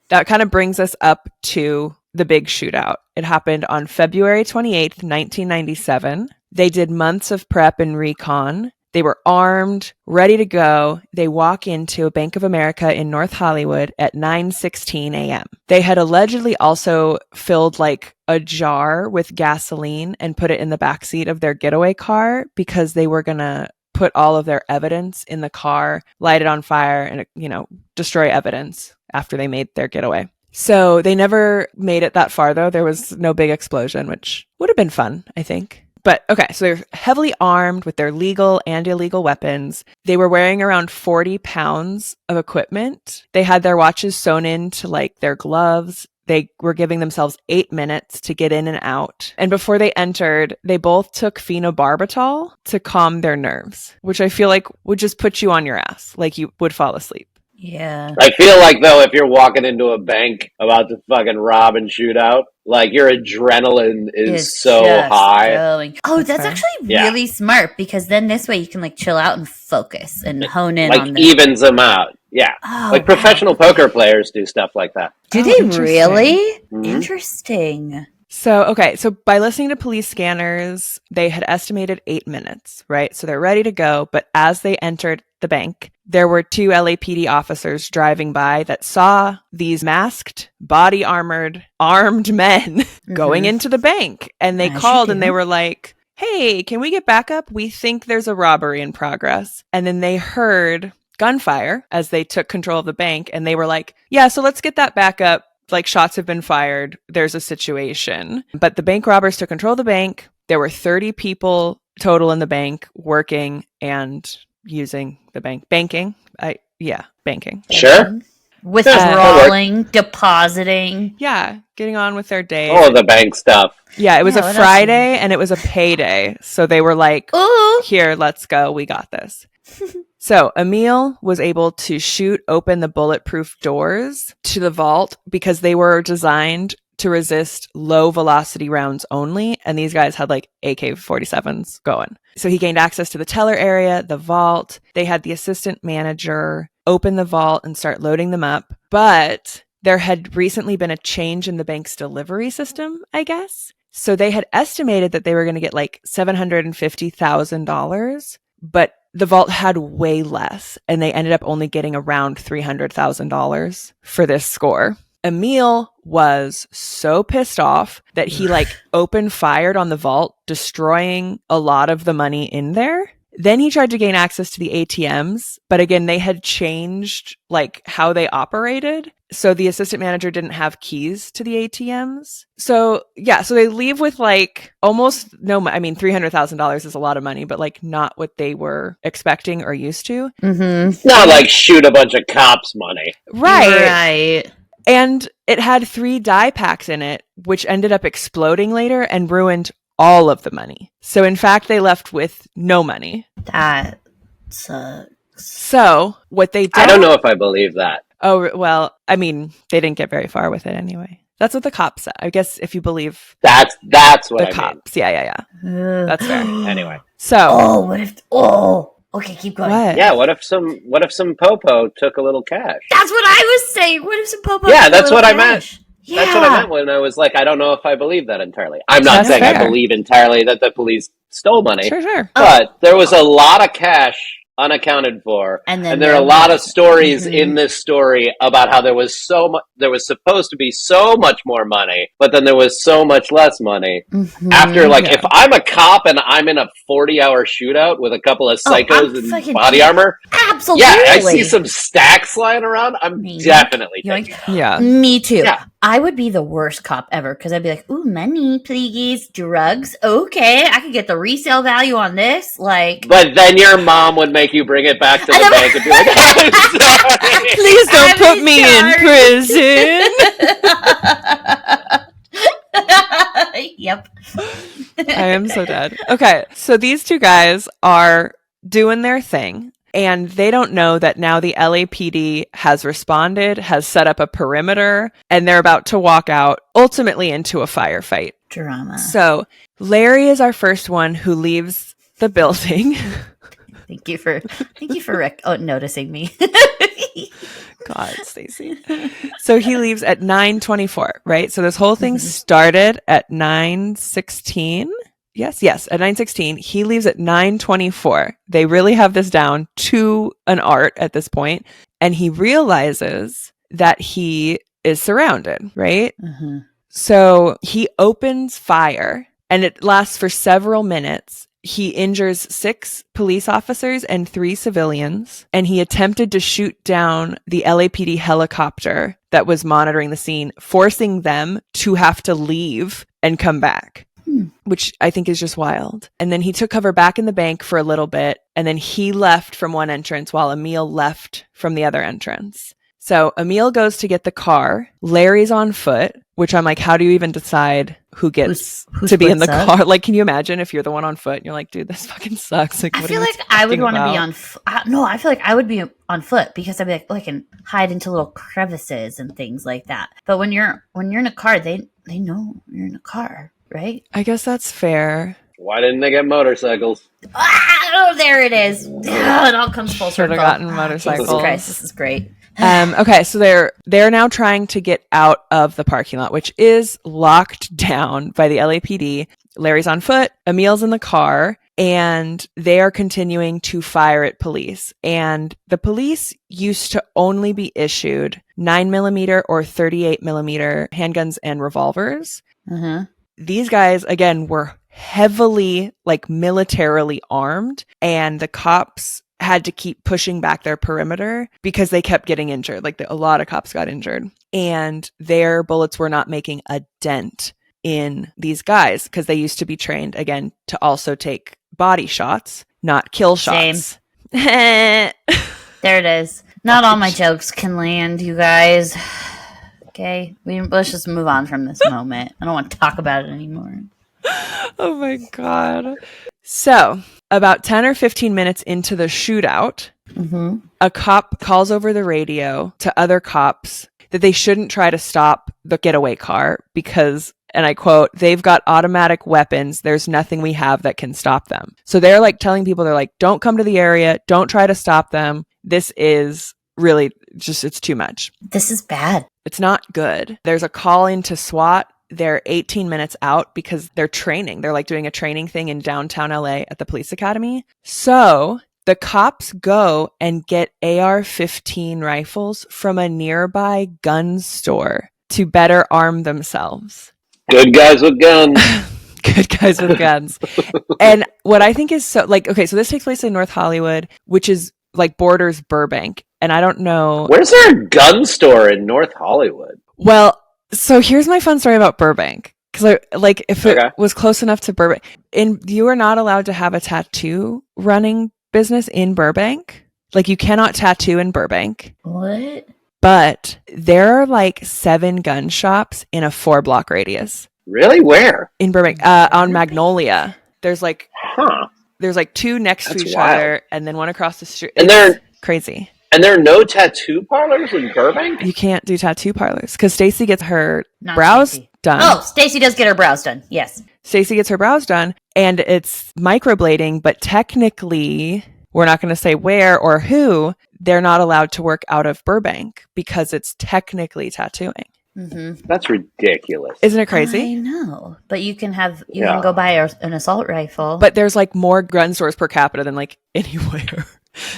that kind of brings us up to the big shootout. It happened on February 28th, 1997. They did months of prep and recon. They were armed, ready to go. They walk into a Bank of America in North Hollywood at 9:16 a.m. They had allegedly also filled like a jar with gasoline and put it in the backseat of their getaway car because they were going to put all of their evidence in the car, light it on fire, and, destroy evidence after they made their getaway. So they never made it that far, though. There was no big explosion, which would have been fun, I think. But okay, so they're heavily armed with their legal and illegal weapons. They were wearing around 40 pounds of equipment. They had their watches sewn into like their gloves. They were giving themselves 8 minutes to get in and out. And before they entered, they both took phenobarbital to calm their nerves, which I feel like would just put you on your ass, like you would fall asleep. Yeah. I feel like, though, if you're walking into a bank about to fucking rob and shoot out, like your adrenaline is It's so just high. going. Oh, that's fair. actually Yeah. really smart because then this way you can like chill out and focus and hone in Like on the. evens them out. Yeah. Oh, Like professional poker players do stuff like that. Do Oh, they interesting. really? Mhm. Interesting. So by listening to police scanners, they had estimated 8 minutes, right? So they're ready to go. But as they entered the bank, there were 2 LAPD officers driving by that saw these masked, body armored, armed men going into the bank. And they As you called and do. they were like, hey, can we get back up? We think there's a robbery in progress. And then they heard gunfire as they took control of the bank. And they were like, yeah, so let's get that back up. Like shots have been fired. There's a situation. But the bank robbers took control of the bank. There were 30 people total in the bank working and using the bank. Banking. Banking. Sure. Withdrawing, depositing. Yeah, getting on with their day. All of the bank stuff. Yeah, it was Yeah, a what else? Friday and it was a payday. So they were like, Ooh. here, let's go. We got this. So Emil was able to shoot open the bulletproof doors to the vault because they were designed to resist low velocity rounds only. And these guys had like AK-47s going. So he gained access to the teller area, the vault. They had the assistant manager open the vault and start loading them up. But there had recently been a change in the bank's delivery system, I guess. So they had estimated that they were going to get like $750,000, but the vault had way less, and they ended up only getting around $300,000 for this score. Emil was so pissed off that he like opened fired on the vault, destroying a lot of the money in there. Then he tried to gain access to the ATMs, but again, they had changed like how they operated. So the assistant manager didn't have keys to the ATMs. So they leave with like almost no money. I mean, $300,000 is a lot of money, but like not what they were expecting or used to. Mm-hmm. Not like shoot a bunch of cops money. Right. And it had 3 die packs in it, which ended up exploding later and ruined all of the money. So in fact, they left with no money. That sucks. So what they did... I don't know if I believe that. Oh, well, I mean, they didn't get very far with it anyway. That's what the cops said. I guess if you believe That's what the I cops. Yeah. That's fair. mean. Anyway. So... Oh, what if... Oh... Okay, keep going. What? Yeah, what if some popo took a little cash? That's what I was saying. What if some popo? Yeah, that's what I meant. Yeah. That's what I meant when I was like, I don't know if I believe that entirely. I'm not That's saying fair. I believe entirely that the police stole money, Sure. but there was a lot of cash unaccounted for. And there are a lot of stories in this story about how there was supposed to be so much more money, but then there was so much less money. After, like, if I'm a cop and I'm in a 40-hour shootout with a couple of psychos in body armor, absolutely. Yeah, I see some stacks lying around. I'm definitely taking it. Yeah. Me too. Yeah. I would be the worst cop ever because I'd be like, ooh, money, please, drugs. Okay, I could get the resale value on this. Like, but then your mom would make you bring it back to the bank and be like, I'm sorry. Please don't put me in prison. Yep. I am so dead. Okay, so these two guys are doing their thing. And they don't know that now the LAPD has responded, has set up a perimeter, and they're about to walk out, ultimately into a firefight. Drama. So Larry is our first one who leaves the building. Thank you for noticing me. God, Stacy. So he leaves at 9:24, right? So this whole thing started at 9:16. Yes, at 9:16. He leaves at 9:24. They really have this down to an art at this point, and he realizes that he is surrounded, right? Mm-hmm. So he opens fire, and it lasts for several minutes. He injures 6 police officers and 3 civilians, and he attempted to shoot down the LAPD helicopter that was monitoring the scene, forcing them to have to leave and come back. Which I think is just wild. And then he took cover back in the bank for a little bit, and then he left from one entrance while Emil left from the other entrance. So Emil goes to get the car. Larry's on foot, which I'm like, how do you even decide who gets to be in the car? Like, can you imagine if you're the one on foot and you're like, dude, this fucking sucks. Like, I feel like I would want to be on no, I feel like I would be on foot because I'd be like, oh, I can hide into little crevices and things like that. But when you're in a car, they know you're in a car. Right? I guess that's fair. Why didn't they get motorcycles? Oh, there it is. Oh, it all comes full circle. Should have gotten motorcycles. Jesus Christ, this is great. Okay, so they're now trying to get out of the parking lot, which is locked down by the LAPD. Larry's on foot, Emil's in the car, and they are continuing to fire at police. And the police used to only be issued 9mm or 38mm handguns and revolvers. Mm-hmm. These guys, again, were heavily, like, militarily armed, and the cops had to keep pushing back their perimeter because they kept getting injured. Like, a lot of cops got injured, and their bullets were not making a dent in these guys because they used to be trained, again, to also take body shots, not kill shots. Same. There it is. Not all my jokes can land, you guys. Okay, let's just move on from this moment. I don't want to talk about it anymore. Oh my God. So, about 10 or 15 minutes into the shootout, a cop calls over the radio to other cops that they shouldn't try to stop the getaway car because, and I quote, they've got automatic weapons. There's nothing we have that can stop them. So they're like telling people, they're like, don't come to the area. Don't try to stop them. This is really just, it's too much. This is bad. It's not good. There's a call into SWAT. They're 18 minutes out because they're training. They're like doing a training thing in downtown LA at the police academy. So the cops go and get AR-15 rifles from a nearby gun store to better arm themselves. Good guys with guns. Good guys with guns. And what I think is so, like, okay, so this takes place in North Hollywood, which is like borders Burbank. And I don't know. Where's there a gun store in North Hollywood? Well, so here's my fun story about Burbank. Because, like, if it was close enough to Burbank, you are not allowed to have a tattoo running business in Burbank. Like, you cannot tattoo in Burbank. What? But there are like 7 gun shops in a 4-block radius. Really? Where? In Burbank. On Magnolia. There's like, there's like 2 next to each other, and then one across the street. And they're crazy. And there are no tattoo parlors in Burbank? You can't do tattoo parlors because Stacy gets her brows done. Oh, Stacy does get her brows done. Yes. Stacy gets her brows done, and it's microblading, but technically, we're not going to say where or who, they're not allowed to work out of Burbank because it's technically tattooing. Mm-hmm. That's ridiculous. Isn't it crazy? I know, but you can go buy an assault rifle. But there's like more gun stores per capita than like anywhere.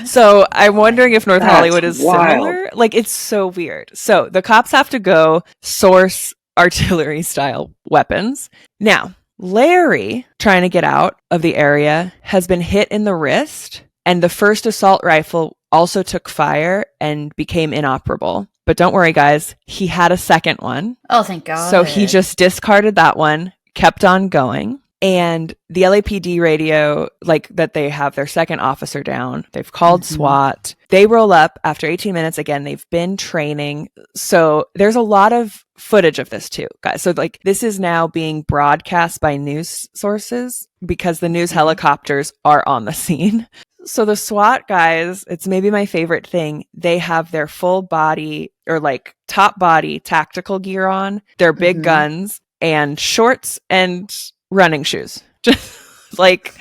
So I'm wondering if North That's Hollywood is wild. similar. Like, it's so weird. So the cops have to go source artillery style weapons. Now, Larry, trying to get out of the area, has been hit in the wrist, and the first assault rifle also took fire and became inoperable. But don't worry, guys, he had a second one. Oh, thank God. So he just discarded that one, kept on going. And the LAPD radio, like that they have their second officer down. They've called SWAT. They roll up after 18 minutes. Again, they've been training. So there's a lot of footage of this too, guys. So like this is now being broadcast by news sources because the news helicopters are on the scene. So the SWAT guys, it's maybe my favorite thing. They have their full body or like top body tactical gear on, their big guns and shorts and running shoes. Just like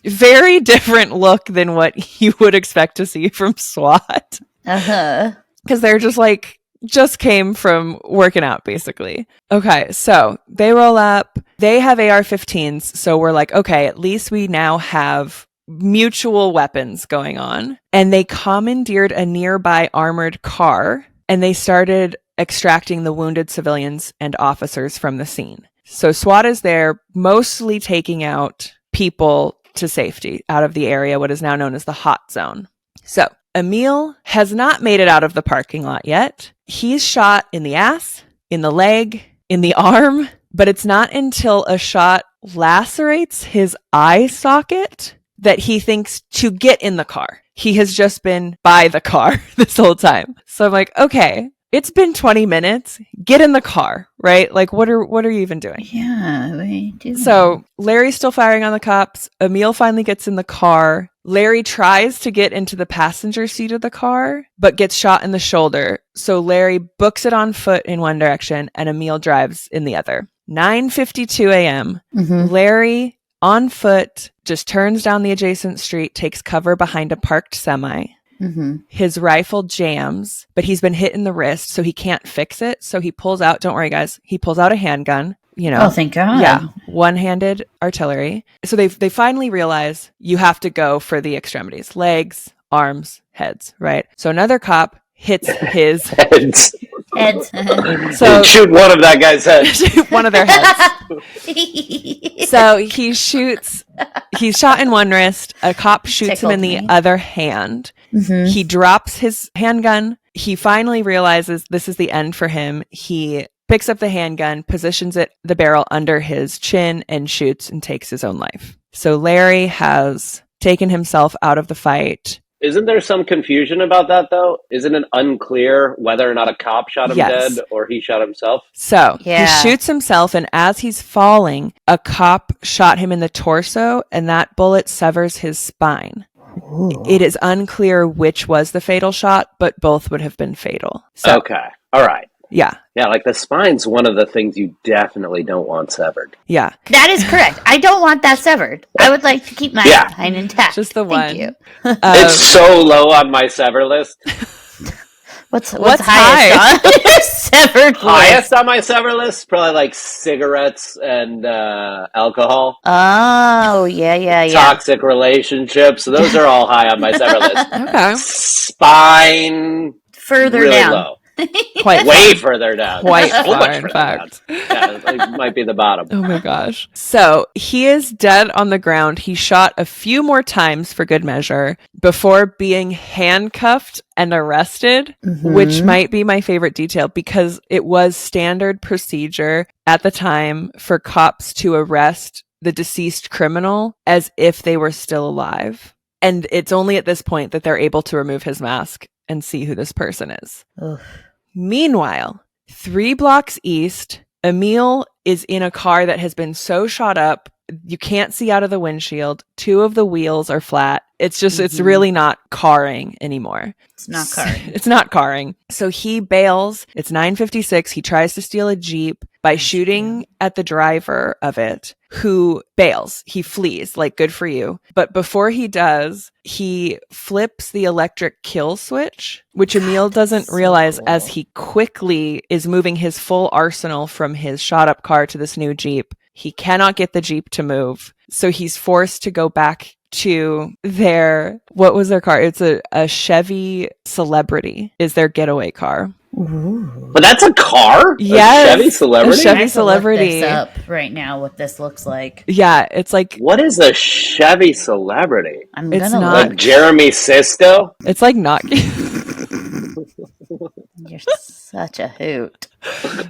very different look than what you would expect to see from SWAT. Because they're just came from working out basically. Okay, so they roll up. They have AR-15s. So we're like, okay, at least we now have mutual weapons going on. And they commandeered a nearby armored car and they started extracting the wounded civilians and officers from the scene. So SWAT is there, mostly taking out people to safety out of the area, what is now known as the hot zone. So Emil has not made it out of the parking lot yet. He's shot in the ass, in the leg, in the arm, but it's not until a shot lacerates his eye socket that he thinks to get in the car. He has just been by the car this whole time. So I'm like, okay. It's been 20 minutes. Get in the car, right? Like, what are you even doing? Yeah, what are you doing? So Larry's still firing on the cops. Emil finally gets in the car. Larry tries to get into the passenger seat of the car, but gets shot in the shoulder. So Larry books it on foot in one direction, and Emil drives in the other. 9:52 a.m. Larry, on foot, just turns down the adjacent street, takes cover behind a parked semi. His rifle jams, but he's been hit in the wrist, so he can't fix it. So he pulls out, don't worry guys, he pulls out a handgun, you know. Oh, thank God. Yeah, one-handed artillery. So they finally realize you have to go for the extremities, legs, arms, heads, right? So another cop hits his Heads. So shoot one of that guy's heads. one of their heads. So he's shot in one wrist. A cop shoots him in the other hand. He drops his handgun. He finally realizes this is the end for him. He picks up the handgun, positions the barrel under his chin, and shoots and takes his own life. So Larry has taken himself out of the fight. Isn't there some confusion about that, though? Isn't it unclear whether or not a cop shot him dead or he shot himself? So he shoots himself, and as he's falling, a cop shot him in the torso, and that bullet severs his spine. Ooh. It is unclear which was the fatal shot, but both would have been fatal. So, okay. All right. Yeah. Yeah, like the spine's one of the things you definitely don't want severed. Yeah. That is correct. I don't want that severed. I would like to keep my spine intact. Just the one. Thank you. It's so low on my sever list. What's highest on your severed list? Highest on my sever list? Probably like cigarettes and alcohol. Oh, yeah. Toxic relationships. Those are all high on my sever list. Okay. Spine. Further really down. Low. Quite way further down. Quite so far, much in further fact. down. Yeah, it might be the bottom. Oh my gosh. So he is dead on the ground. He shot a few more times for good measure before being handcuffed and arrested, which might be my favorite detail because it was standard procedure at the time for cops to arrest the deceased criminal as if they were still alive. And it's only at this point that they're able to remove his mask and see who this person is. Ugh. Meanwhile, 3 blocks east, Emil is in a car that has been so shot up, you can't see out of the windshield. 2 of the wheels are flat. It's just, it's really not carring anymore. It's not carring. It's not carring. So he bails. It's 9:56. He tries to steal a Jeep by shooting at the driver of it, who bails. He flees, like, good for you. But before he does, he flips the electric kill switch, which Emil doesn't realize as he quickly is moving his full arsenal from his shot up car to this new Jeep. He cannot get the Jeep to move. So he's forced to go back to their, what was their car? It's a Chevy Celebrity is their getaway car. Ooh. But that's a car? Yes, A Chevy Celebrity? a Chevy I have to Celebrity. look this up right now, what this looks like. Yeah, it's like, What is a Chevy Celebrity? I'm It's gonna not- Like Jeremy Sisto? it's like not. You're such a hoot.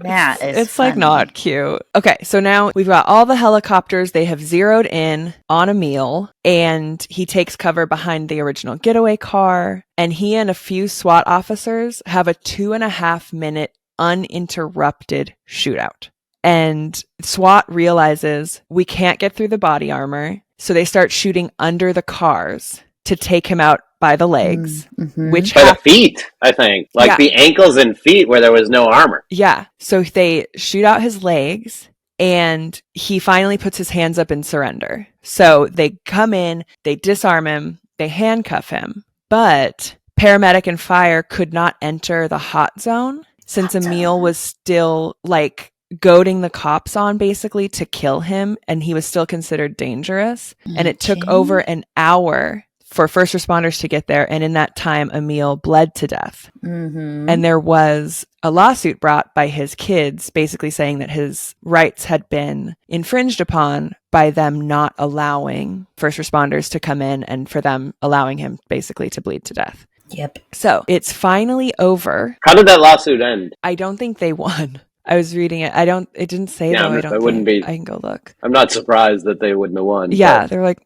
That is It's like funny. not cute. Okay, so now we've got all the helicopters. They have zeroed in on Emil, and he takes cover behind the original getaway car. And he and a few SWAT officers have a 2.5-minute uninterrupted shootout. And SWAT realizes we can't get through the body armor, so they start shooting under the cars to take him out by the legs, Mhm. which By the feet, I think. Like Yeah. the ankles and feet where there was no armor. yeah. So they shoot out his legs, and he finally puts his hands up in surrender. So they come in, they disarm him, they handcuff him, but paramedic and fire could not enter the hot zone since Hot Emil zone. was still like goading the cops on basically to kill him, and he was still considered dangerous. And it took Okay. over an hour for first responders to get there, and in that time Emil bled to death. Mhm. And there was a lawsuit brought by his kids basically saying that his rights had been infringed upon by them not allowing first responders to come in and for them allowing him basically to bleed to death. Yep. So it's finally over. How did that lawsuit end? I don't think they won. I was reading it. It didn't say Yeah, though. I I don't wouldn't think. be- I can go look. I'm not surprised that they wouldn't have won. Yeah, but they're like,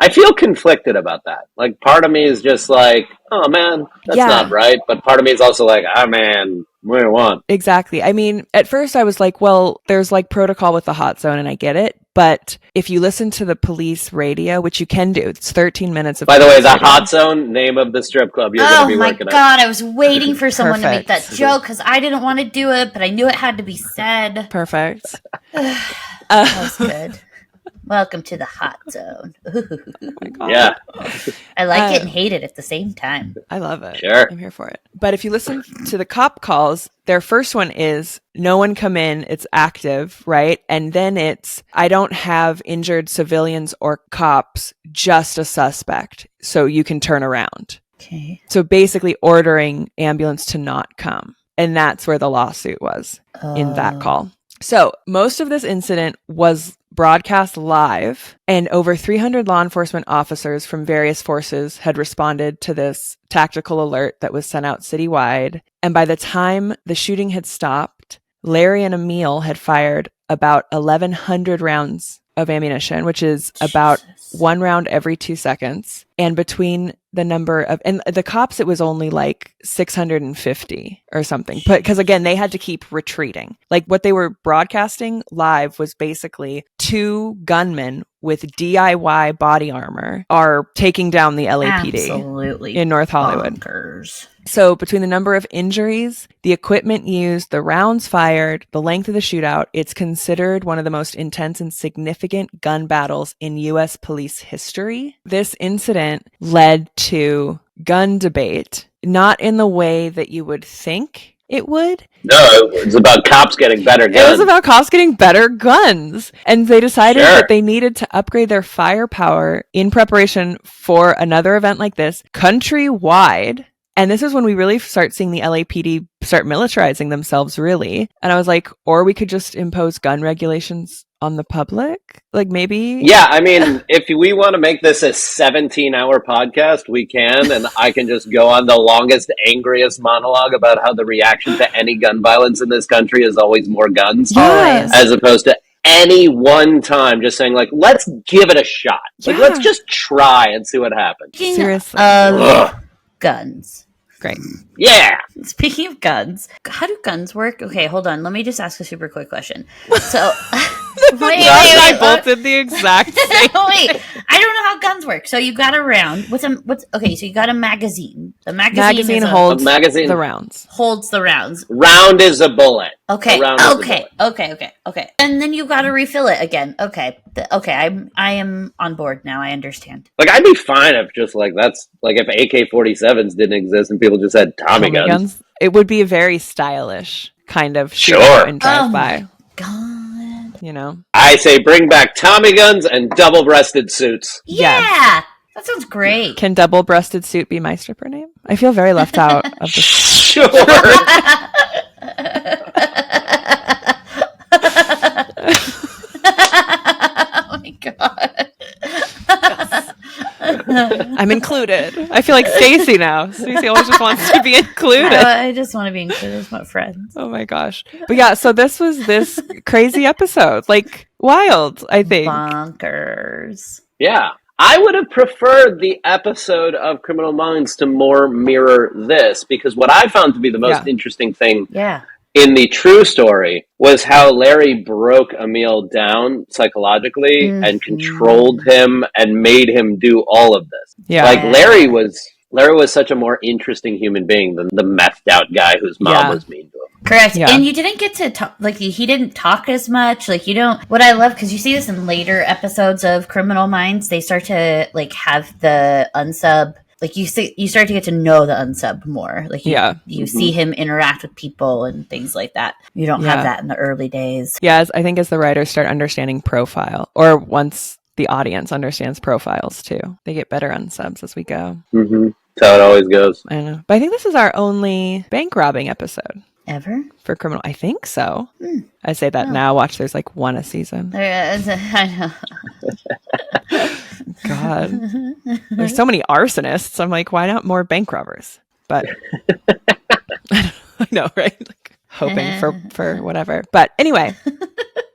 I feel conflicted about that. Like, part of me is just like, oh man, that's Yeah. not right. But part of me is also like, oh man, what do you want? exactly. I mean, at first I was like, well, there's like protocol with the hot zone and I get it. But if you listen to the police radio, which you can do, it's 13 minutes of By the way, police the radio. Hot Zone, name of the strip club you're going Oh to be my working at. god, I was waiting for someone to make that Perfect. joke because I didn't want to do it, but I knew it had to be said. Perfect. That was good. Welcome to the hot zone. Yeah, I like it and hate it at the same time. I love it. Sure. I'm here for it. But if you listen to the cop calls, their first one is no one come in, it's active, right? And then it's I don't have injured civilians or cops, just a suspect, so you can turn around. Okay. So basically ordering ambulance to not come. And that's where the lawsuit was in that call. So most of this incident was broadcast live, and over 300 law enforcement officers from various forces had responded to this tactical alert that was sent out citywide. And by the time the shooting had stopped, Larry and Emil had fired about 1,100 rounds of ammunition, which is about one round every 2 seconds. And between the number of, and the cops, it was only like 650 or something. But because again, they had to keep retreating. Like what they were broadcasting live was basically 2 gunmen with DIY body armor are taking down the LAPD Absolutely. in North Hollywood. Bonkers. So between the number of injuries, the equipment used, the rounds fired, the length of the shootout, it's considered one of the most intense and significant gun battles in U.S. police history. This incident led to gun debate, not in the way that you would think it would. no, it was about cops getting better It guns. was about cops getting better guns. And they decided Sure. that they needed to upgrade their firepower in preparation for another event like this countrywide. And this is when we really start seeing the LAPD start militarizing themselves, really. And I was like, or we could just impose gun regulations on the public? Like maybe? Yeah, I mean, if we want to make this a 17-hour podcast, we can, and I can just go on the longest, angriest monologue about how the reaction to any gun violence in this country is always more guns, Yes. as opposed to any one time just saying, like, let's give it a shot. Like, Yeah. let's just try and see what happens. Speaking Seriously. of Ugh. guns. Great. Yeah. Speaking of guns, how do guns work? Okay, hold on. Let me just ask a super quick question. So, wait, I both did the exact same. Wait, I don't know how guns work. So you got a round. What's okay? So you got a magazine. The magazine, Holds A magazine- the rounds. holds the rounds. Round is a bullet. Okay, A round is a okay, bullet. okay. And then you got to refill it again. Okay, I am on board now. I understand. Like, I'd be fine if just, like, that's, like, if AK-47s didn't exist and people just had Tommy guns. It would be a very stylish kind of Sure. shootout and drive Oh by. my god. you know. I say bring back Tommy guns and double-breasted suits. Yeah. Yes. That sounds great. Can double-breasted suit be my stripper name? I feel very left out of this. Sure. Oh my god. I'm included. I feel like Stacy now. Stacy always just wants to be included. I just want to be included with my friends. Oh my gosh. But yeah, so this was this crazy episode. Like, wild, I think. Bonkers. Yeah. I would have preferred the episode of Criminal Minds to more mirror this, because what I found to be the most interesting thing in the true story was how Larry broke Emil down psychologically and controlled him and made him do all of this. Yeah. Like Larry was such a more interesting human being than the methed out guy whose mom was mean to him. Correct. Yeah. And you didn't get to talk, like, he didn't talk as much. Like, you don't, what I love, because you see this in later episodes of Criminal Minds, they start to, like, have the unsub, like, you start to get to know the unsub more. Like, you see him interact with people and things like that. You don't have that in the early days. Yeah, I think as the writers start understanding profile, or once the audience understands profiles too, they get better unsubs as we go. Mm-hmm. That's how it always goes. I know. But I think this is our only bank robbing episode. Ever? For Criminal, I think so. I say that now. Watch, there's like one a season. I know. God. There's so many arsonists. I'm like, why not more bank robbers? But I know, right? Like, hoping for whatever. But anyway,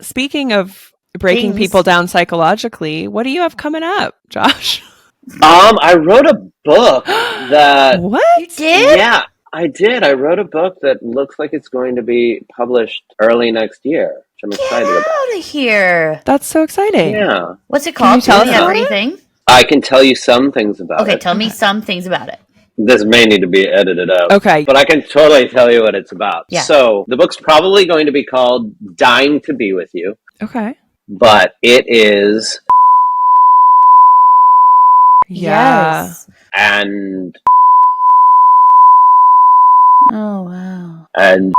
speaking of breaking people down psychologically, what do you have coming up, Josh? I wrote a book that... What? You did? Yeah, I did. I wrote a book that looks like it's going to be published early next year, which I'm excited about. Get out of here. That's so exciting. Yeah. What's it called? you tell us about everything? I can tell you some things about it. Okay, tell me some things about it. This may need to be edited out. Okay. But I can totally tell you what it's about. Yeah. So, the book's probably going to be called Dying to Be With You, Okay. but it is... Yeah. Yes. And... Oh, wow. And...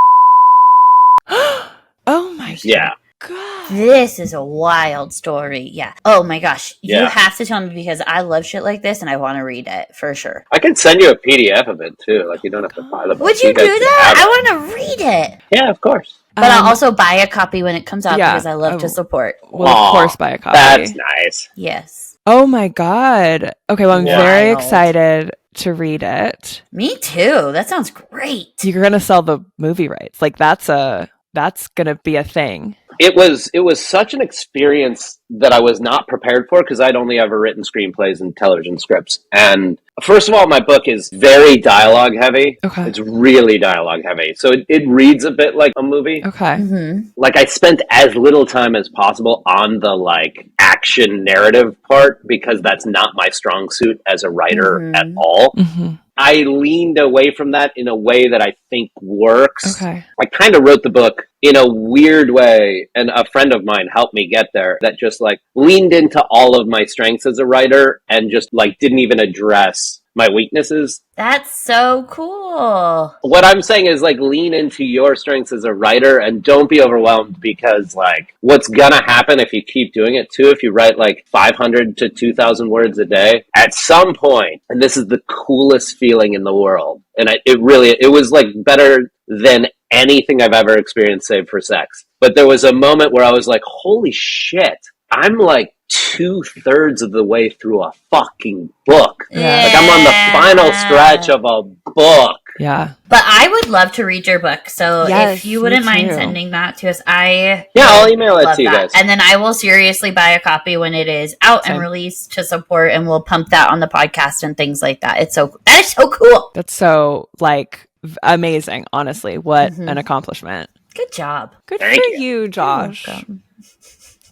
Oh my Yeah. God. This is a wild story. Yeah. Oh my gosh. You Yeah. have to tell me, because I love shit like this and I want to read it for sure. I can send you a PDF of it, too. Like, you don't have to buy the book. Would you guys do can that? have it. I want to read it. Yeah, of course. But I'll also buy a copy when it comes out because I love to oh. support. We'll Aw, of course buy a copy. That's nice. Yes. Oh my God. Okay, well, I'm Yeah. very Wild. excited to read it. Me too. That sounds great. You're gonna sell the movie rights. Like that's gonna be a thing. It was such an experience that I was not prepared for, because I'd only ever written screenplays and television scripts. And first of all, my book is very dialogue heavy. Okay. It's really dialogue heavy. So it reads a bit like a movie. Okay. Mm-hmm. Like, I spent as little time as possible on the, like, action narrative part, because that's not my strong suit as a writer at all. Mm-hmm. I leaned away from that in a way that I think works. Okay. I kind of wrote the book in a weird way, and a friend of mine helped me get there, that just, like, leaned into all of my strengths as a writer and just, like, didn't even address my weaknesses. That's so cool. What I'm saying is, like, lean into your strengths as a writer and don't be overwhelmed, because, like, what's gonna happen if you keep doing it too, if you write like 500 to 2,000 words a day, at some point, and this is the coolest feeling in the world, and it was like better than anything I've ever experienced save for sex. But there was a moment where I was like, holy shit, I'm like 2/3 of the way through a fucking book. Yeah. Like, I'm on the final stretch of a book. Yeah. But I would love to read your book. So Yes, if you wouldn't me mind too. sending that to us, I'll email it love to you that. guys. And then I will seriously buy a copy when it is out and Same. released to support, and we'll pump that on the podcast and things like that. That is so cool. That's so like amazing, honestly. What Mhm. an accomplishment. Good job. Good Thank for you. you, Josh. You're welcome.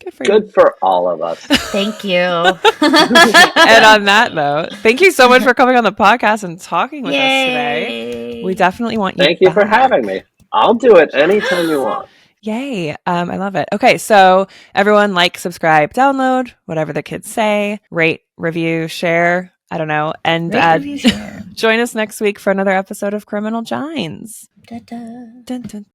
Good for Good for all of us. Thank you. you. And on that note, thank you so much for coming on the podcast and talking with us today. We definitely want you Thank you for back. having me. I'll do it anytime you want. Yay. I love it. Okay, so everyone like, subscribe, download, whatever the kids say, rate, review, share, I don't know. And Rate, review, share. join us next week for another episode of Criminal Gines. Da-da. Dun, dun,